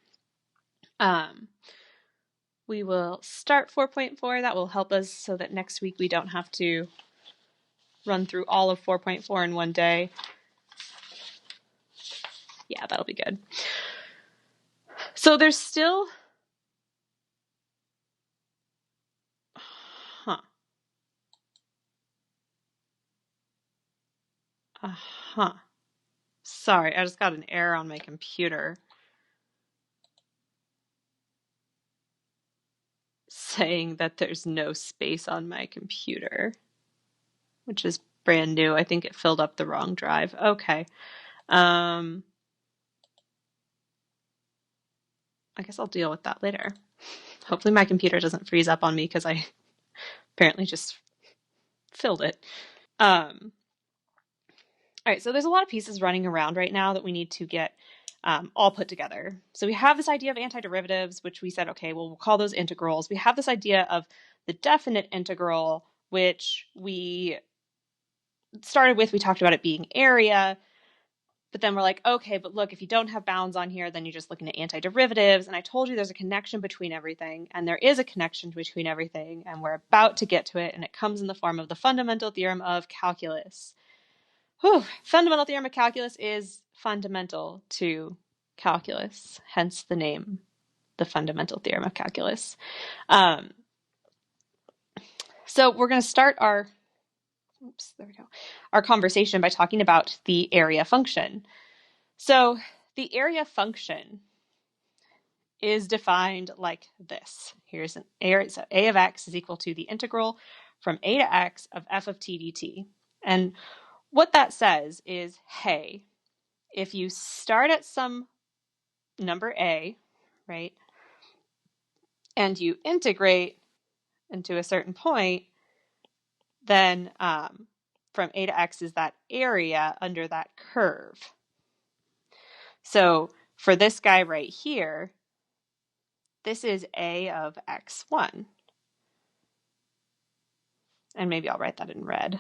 A: We will start 4.4. That will help us so that next week we don't have to run through all of 4.4 in one day. Yeah, that'll be good. So there's still, Sorry, I just got an error on my computer saying that there's no space on my computer, which is brand new. I think it filled up the wrong drive. Okay. I guess I'll deal with that later. Hopefully my computer doesn't freeze up on me because I apparently just filled it. All right, so there's a lot of pieces running around right now that we need to get all put together. So we have this idea of antiderivatives, which we said, okay, well, we'll call those integrals. We have this idea of the definite integral, which we started with, we talked about it being area, but then we're like, okay, but look, if you don't have bounds on here, then you're just looking at antiderivatives. And I told you there's a connection between everything, and there is a connection between everything, and we're about to get to it, and it comes in the form of the fundamental theorem of calculus. Fundamental theorem of calculus is fundamental to calculus, hence the name, the fundamental theorem of calculus. So we're going to start our conversation by talking about the area function. So the area function is defined like this. Here's an area. So a of x is equal to the integral from a to x of f of t dt. And what that says is, hey, if you start at some number a, right, and you integrate into a certain point, then from a to x is that area under that curve. So for this guy right here, this is a of x1. And maybe I'll write that in red.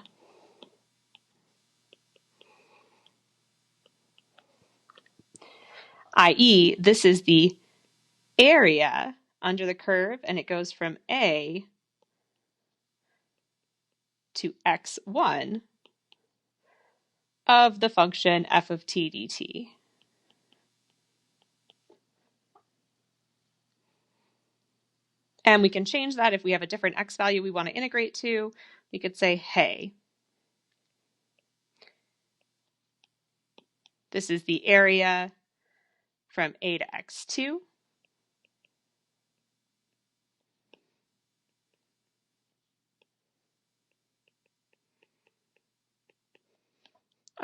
A: i.e., this is the area under the curve, and it goes from a to x1 of the function f of t dt. And we can change that if we have a different x value we want to integrate to. We could say, hey, this is the area from a to x2.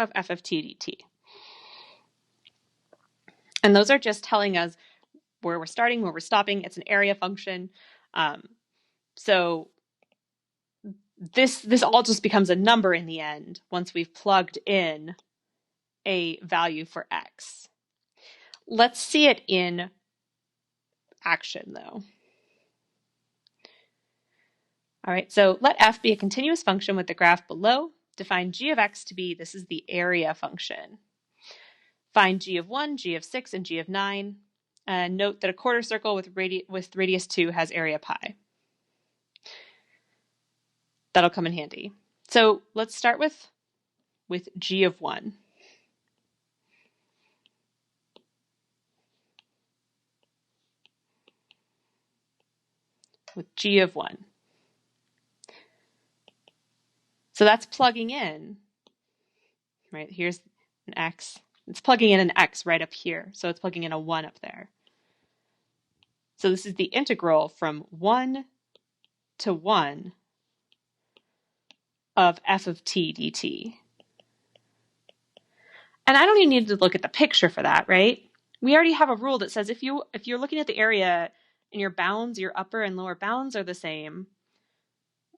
A: of f of t dt. And those are just telling us where we're starting, where we're stopping. It's an area function. So this all just becomes a number in the end once we've plugged in a value for x. Let's see it in action, though. All right, so let f be a continuous function with the graph below. Define g of x to be, this is the area function. Find g of 1, g of 6, and g of 9. And note that a quarter circle with radius 2 has area pi. That'll come in handy. So let's start with g of 1. With g of 1. So that's plugging in, right? Here's an x. It's plugging in an x right up here. So it's plugging in a 1 up there. So this is the integral from 1 to 1 of f of t dt. And I don't even need to look at the picture for that, right? We already have a rule that says if you're looking at the area and your bounds, your upper and lower bounds are the same,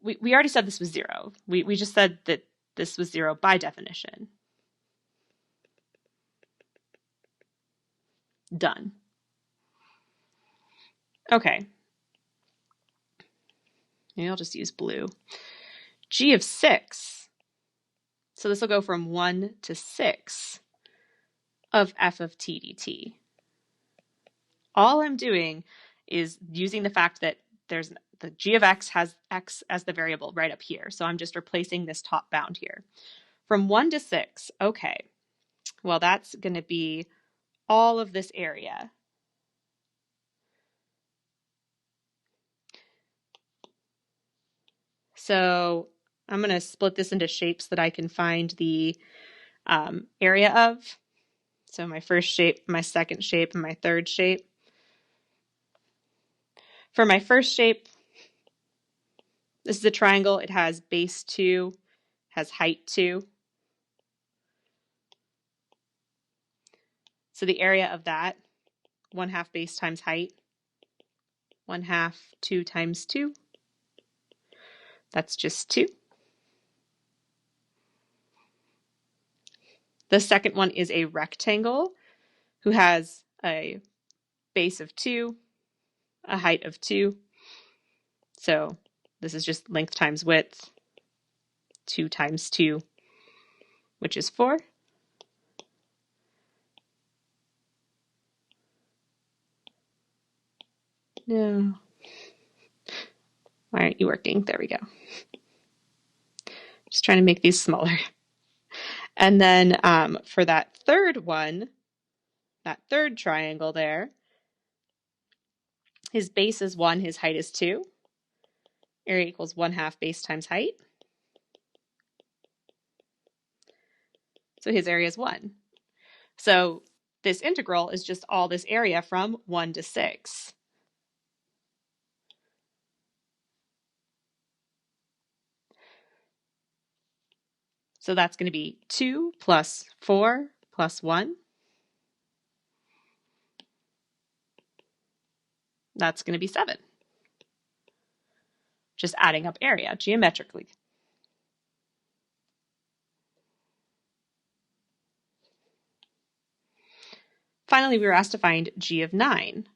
A: we already said this was 0. We just said that this was 0 by definition. Done. Okay. Maybe I'll just use blue. G of 6. So this will go from 1 to 6 of f of t dt. All I'm doing is using the fact that there's the g of x has x as the variable right up here. So I'm just replacing this top bound here. From 1 to 6, okay. Well, that's going to be all of this area. So I'm going to split this into shapes that I can find the area of. So my first shape, my second shape, and my third shape. For my first shape, this is a triangle. It has base 2, has height 2. So the area of that, 1/2 base times height, 1/2 2 times 2. That's just 2. The second one is a rectangle who has a base of 2, a height of 2. So this is just length times width, 2 times 2, which is 4. No. Why aren't you working? There we go. Just trying to make these smaller. And then for that third one, that third triangle there, his base is 1, his height is 2. Area equals 1/2 base times height. So his area is 1. So this integral is just all this area from 1 to 6. So that's going to be 2 plus 4 plus 1. That's going to be 7. Just adding up area geometrically. Finally, we were asked to find g of 9.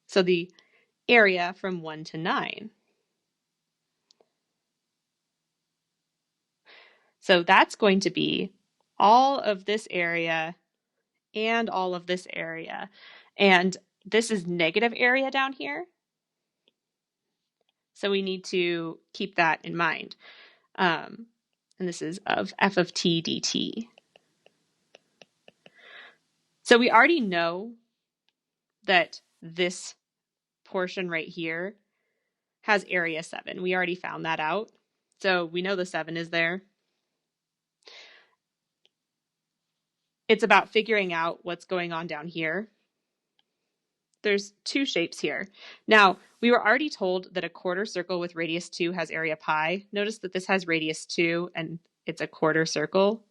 A: So the area from 1 to 9. So that's going to be all of this area and all of this area. And this is negative area down here. So we need to keep that in mind. And this is of f of t dt. So we already know that this portion right here has area 7. We already found that out. So we know the 7 is there. It's about figuring out what's going on down here. there's two shapes here. Now, we were already told that a quarter circle with radius 2 has area pi. Notice that this has radius 2 and it's a quarter circle.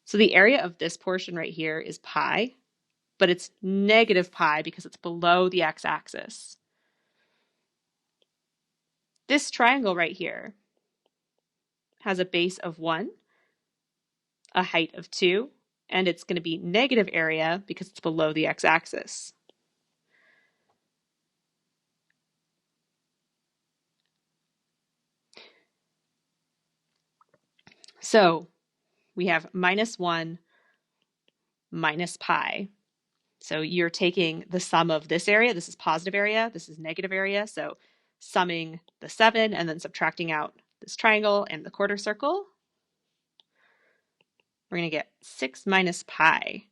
A: So the area of this portion right here is pi, but it's negative pi because it's below the x-axis. This triangle right here has a base of 1, a height of 2, and it's going to be negative area because it's below the x-axis. So we have minus 1 minus pi. So you're taking the sum of this area. This is positive area. This is negative area. So summing the 7 and then subtracting out this triangle and the quarter circle, we're going to get 6 minus pi.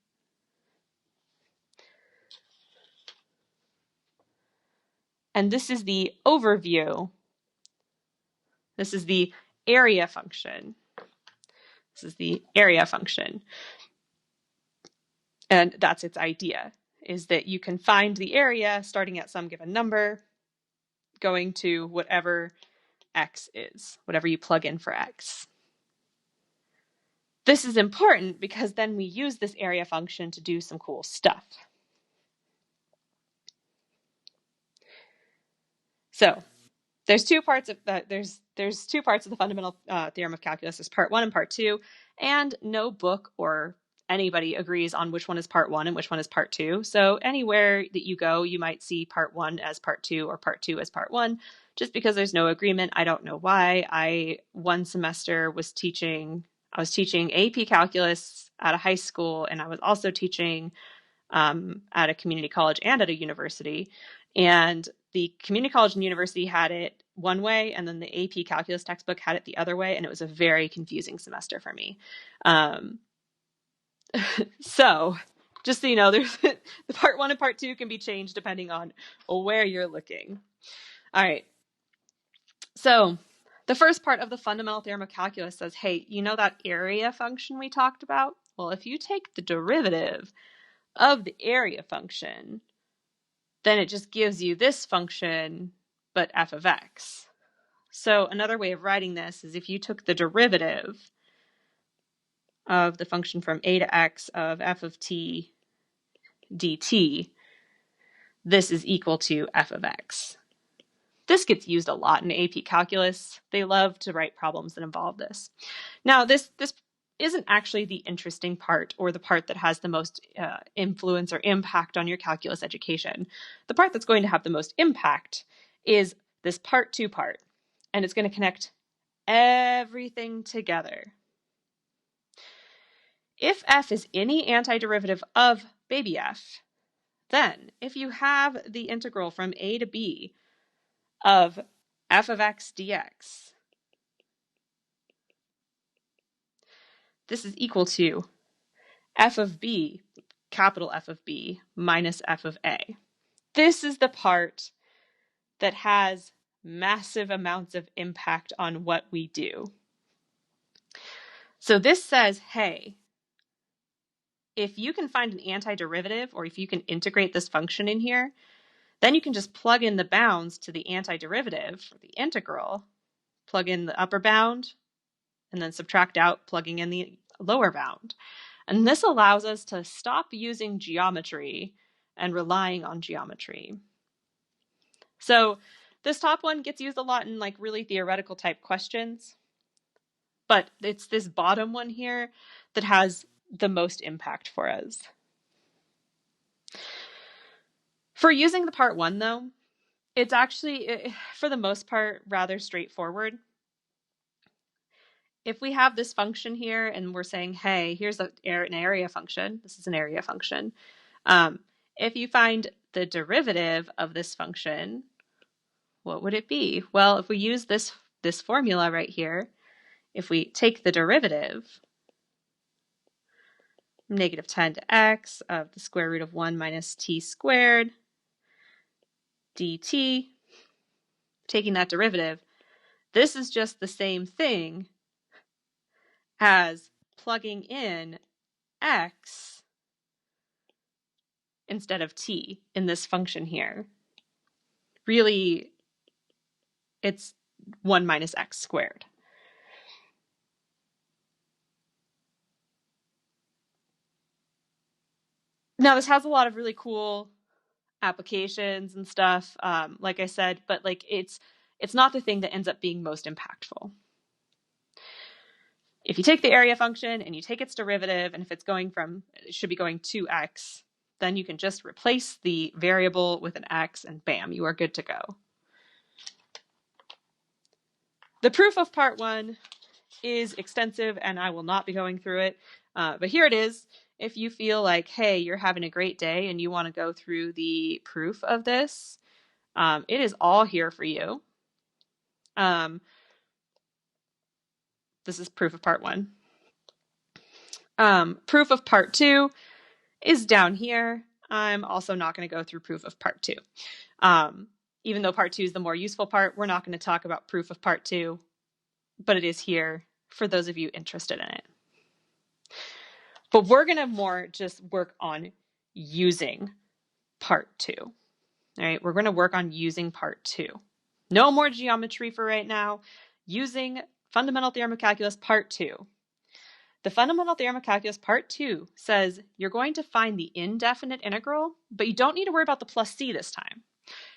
A: And this is the overview. This is the area function. This is the area function. And that's its idea, is that you can find the area starting at some given number, going to whatever x is, whatever you plug in for x. This is important because then we use this area function to do some cool stuff. So there's two parts of there's two parts of the fundamental theorem of calculus. There's part 1 and part 2, and no book or anybody agrees on which one is part 1 and which one is part 2. So anywhere that you go, you might see part 1 as part 2 or part 2 as part 1, just because there's no agreement. I don't know why. One semester was teaching AP calculus at a high school, and I was also teaching at a community college and at a university. And the community college and university had it one way, and then the AP calculus textbook had it the other way, and it was a very confusing semester for me. So just so you know, there's the part 1 and part 2 can be changed depending on where you're looking. All right. So the first part of the fundamental theorem of calculus says, hey, you know that area function we talked about? Well, if you take the derivative of the area function, then it just gives you this function, but f of x. So another way of writing this is if you took the derivative of the function from a to x of f of t dt, this is equal to f of x. This gets used a lot in AP calculus. They love to write problems that involve this. Now, this isn't actually the interesting part or the part that has the most influence or impact on your calculus education. The part that's going to have the most impact is this part 2 part, and it's going to connect everything together. If f is any antiderivative of baby f, then if you have the integral from a to b of f of x dx, this is equal to f of b, capital F of b, minus f of a. This is the part that has massive amounts of impact on what we do. So this says, hey, if you can find an antiderivative, or if you can integrate this function in here, then you can just plug in the bounds to the antiderivative, or the integral, plug in the upper bound, and then subtract out, plugging in the lower bound. And this allows us to stop using geometry and relying on geometry. So this top one gets used a lot in like really theoretical type questions, but it's this bottom one here that has the most impact for us. For using the part 1 though, it's actually, for the most part, rather straightforward. If we have this function here and we're saying, hey, here's an area function, this is an area function. If you find the derivative of this function, what would it be? Well, if we use this formula right here, if we take the derivative, negative 10 to x of the square root of 1 minus t squared dt, taking that derivative, this is just the same thing as plugging in x instead of t in this function here. Really, it's 1 minus x squared. Now, this has a lot of really cool applications and stuff, like I said, but like it's not the thing that ends up being most impactful. If you take the area function and you take its derivative, and if it's going from, it should be going to x, then you can just replace the variable with an x and bam, you are good to go. The proof of part 1 is extensive and I will not be going through it, but here it is. If you feel like, hey, you're having a great day and you want to go through the proof of this, it is all here for you. This is proof of part 1. Proof of part 2 is down here. I'm also not going to go through proof of part 2. Even though part 2 is the more useful part, we're not going to talk about proof of part 2, but it is here for those of you interested in it. But we're going to more just work on using part 2. All right, we're going to work on using part 2. No more geometry for right now. Using Fundamental Theorem of Calculus part 2. The Fundamental Theorem of Calculus part 2 says you're going to find the indefinite integral, but you don't need to worry about the plus c this time.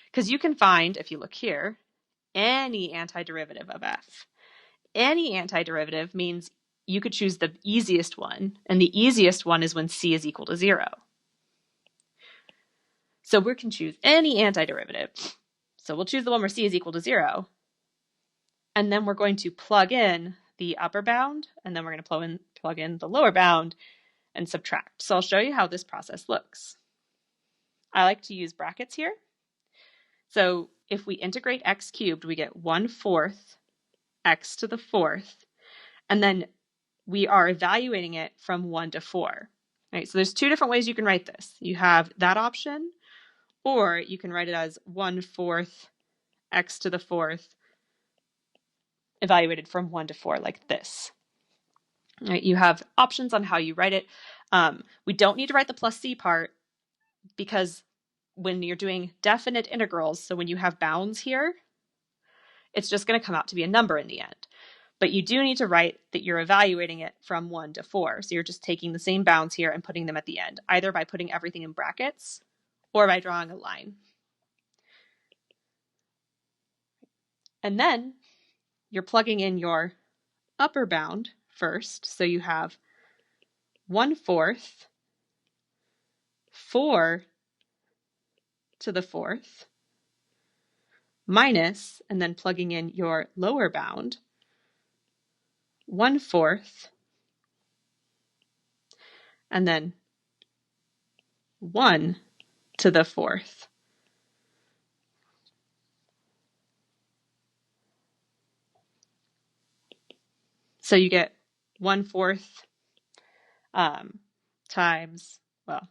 A: Because you can find, if you look here, any antiderivative of f. Any antiderivative means you could choose the easiest one, and the easiest one is when c is equal to 0. So we can choose any antiderivative. So we'll choose the one where c is equal to 0, and then we're going to plug in the upper bound, and then we're going to plug in the lower bound and subtract. So I'll show you how this process looks. I like to use brackets here. So if we integrate x cubed, we get 1/4 x to the 4th, and then we are evaluating it from 1 to 4. Right, so there's two different ways you can write this. You have that option, or you can write it as 1/4 x to the 4th evaluated from 1 to 4 like this. Right, you have options on how you write it. We don't need to write the plus c part because when you're doing definite integrals, so when you have bounds here, it's just going to come out to be a number in the end. But you do need to write that you're evaluating it from 1 to 4. So you're just taking the same bounds here and putting them at the end, either by putting everything in brackets or by drawing a line. And then you're plugging in your upper bound first. So you have 1/4 4 to the 4th minus, and then plugging in your lower bound, 1/4 and then 1 to the 4th. So you get 1/4 times, well,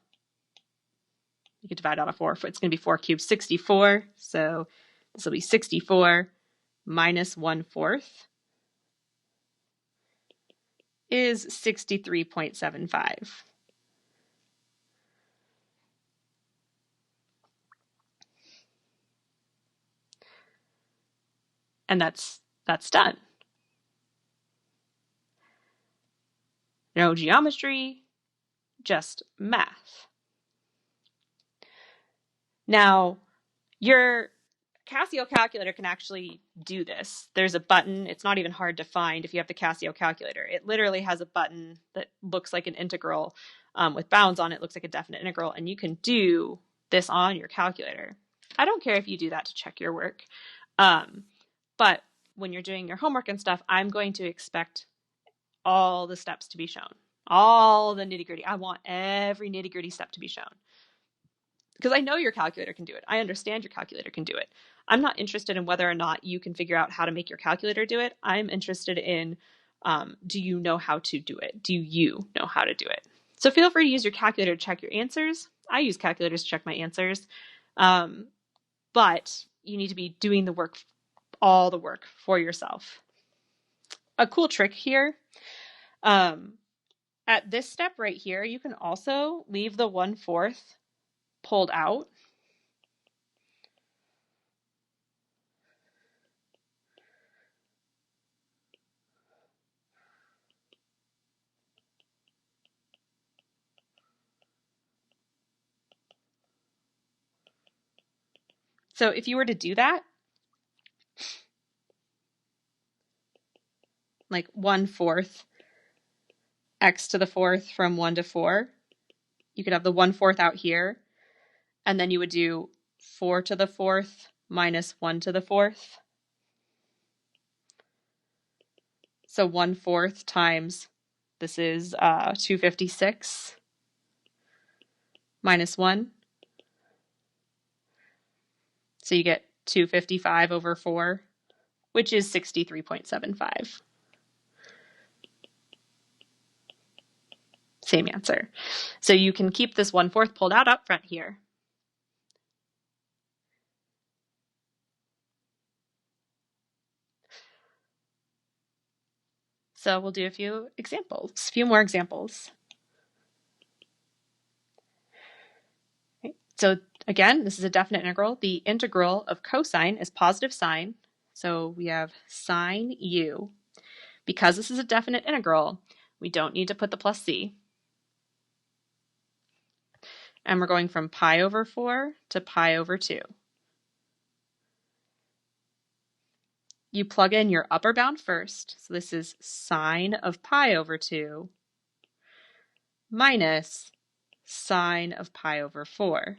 A: you could divide out of 4. It's going to be 4 cubed, 64. So this will be 64 minus 1/4 is 63.75. And that's done. No geometry, just math. Now, your Casio calculator can actually do this. There's a button. It's not even hard to find if you have the Casio calculator. It literally has a button that looks like an integral with bounds on it. Looks like a definite integral, and you can do this on your calculator. I don't care if you do that to check your work, but when you're doing your homework and stuff, I'm going to expect all the steps to be shown. All the nitty-gritty. I want every nitty-gritty step to be shown. Because I know your calculator can do it. I understand your calculator can do it. I'm not interested in whether or not you can figure out how to make your calculator do it. I'm interested in, do you know how to do it? Do you know how to do it? So feel free to use your calculator to check your answers. I use calculators to check my answers. But you need to be doing the work, all the work for yourself. A cool trick here, at this step right here, you can also leave the 1/4 pulled out. So if you were to do that, like 1/4 x to the 4th from 1 to 4, you could have the 1/4 out here, and then you would do 4 to the 4th minus 1 to the 4th. So 1/4 times, this is 256 minus 1. So you get 255 over 4, which is 63.75. Same answer. So you can keep this 1/4 pulled out up front here. So we'll do a few more examples. Okay. So again, this is a definite integral. The integral of cosine is positive sine. So we have sine u. Because this is a definite integral, we don't need to put the plus c. And we're going from pi over 4 to pi over 2. You plug in your upper bound first. So this is sine of pi over 2 minus sine of pi over 4.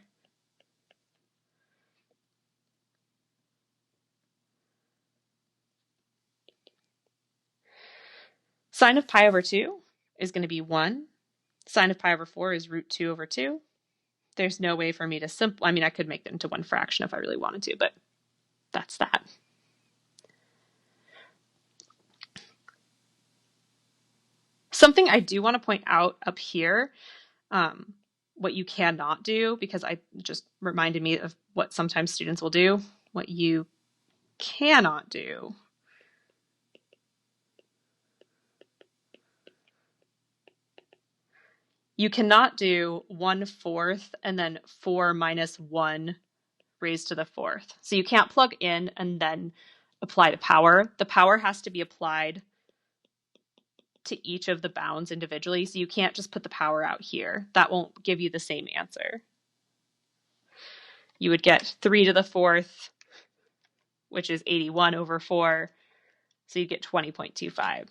A: Sine of pi over 2 is going to be 1. Sine of pi over 4 is root 2 over 2. There's no way for me to simplify. I mean, I could make it into one fraction if I really wanted to, but that's that. Something I do want to point out up here, what you cannot do, because I just reminded me of what sometimes students will do, what you cannot do you cannot do 1/4 and then 4 minus 1 raised to the 4th. So you can't plug in and then apply the power. The power has to be applied to each of the bounds individually, so you can't just put the power out here. That won't give you the same answer. You would get 3 to the 4th, which is 81 over 4, so you get 20.25.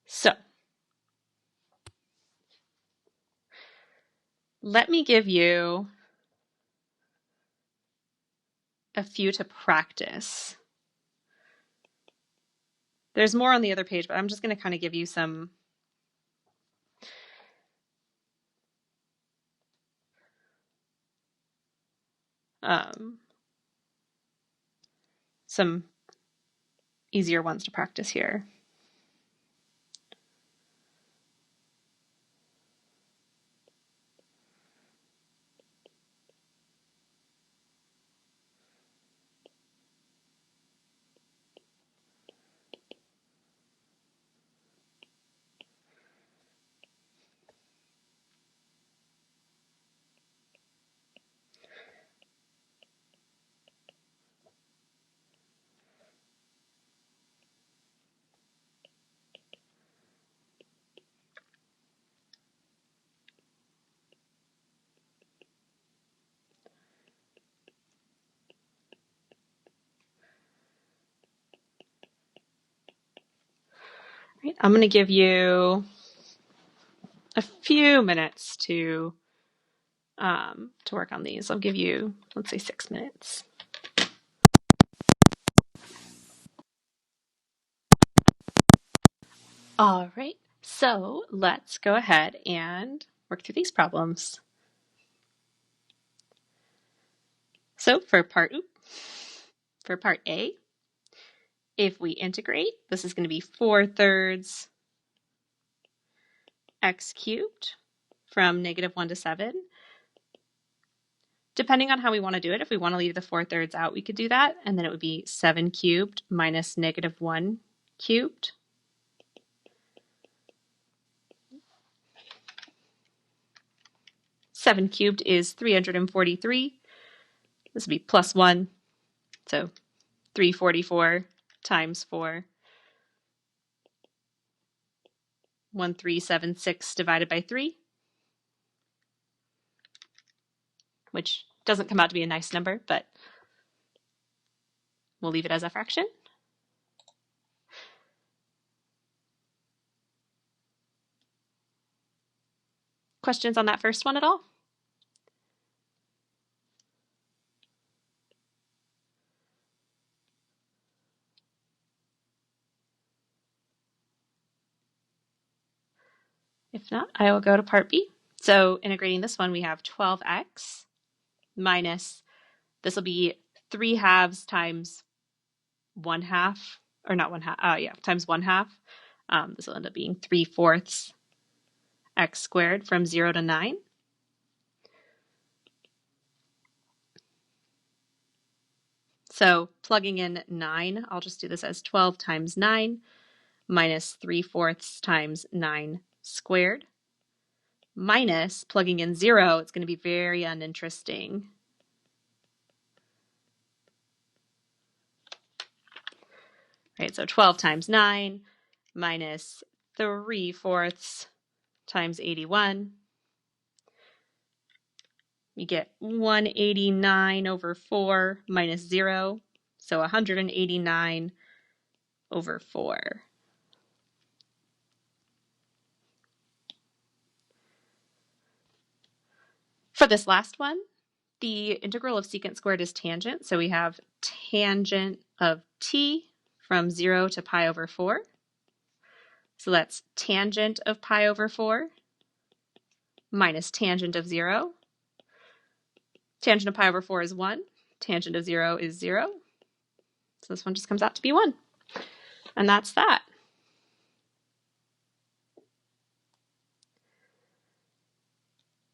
A: So let me give you a few to practice. There's more on the other page, but I'm just going to kind of give you some easier ones to practice here. Right, I'm going to give you a few minutes to work on these. I'll give you, let's say, 6 minutes. All right, so let's go ahead and work through these problems. So for part A, if we integrate, this is going to be 4/3 x cubed from -1 to 7. Depending on how we want to do it, if we want to leave the 4/3 out, we could do that, and then it would be 7 cubed minus -1 cubed. Seven cubed is 343. This would be plus 1, so 344 times 4. 1376 divided by 3, which doesn't come out to be a nice number, but we'll leave it as a fraction. Questions on that first one at all? If not, I will go to part B. So integrating this one, we have 12x minus, this will be 3/2 times 1/2, or not 1/2, times 1/2. This will end up being 3/4 x squared from 0 to 9. So plugging in 9, I'll just do this as 12 times 9 minus 3/4 times 9 squared. Minus plugging in 0, it's going to be very uninteresting. Right, so 12 times 9 minus 3/4 times 81. You get 189 over 4 minus 0, so 189 over 4. For this last one, the integral of secant squared is tangent, so we have tangent of t from 0 to pi over 4. So that's tangent of pi over 4 minus tangent of 0. Tangent of pi over 4 is 1. Tangent of 0 is 0. So this one just comes out to be 1. And that's that.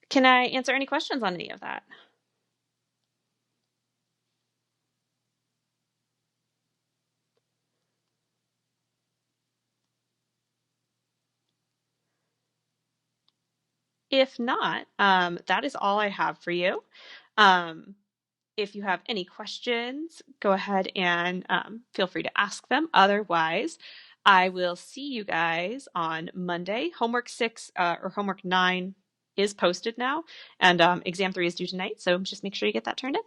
A: Can I answer any questions on any of that? If not, that is all I have for you. If you have any questions, go ahead and feel free to ask them. Otherwise, I will see you guys on Monday. Homework 6 or homework 9 is posted now, and exam 3 is due tonight, so just make sure you get that turned in.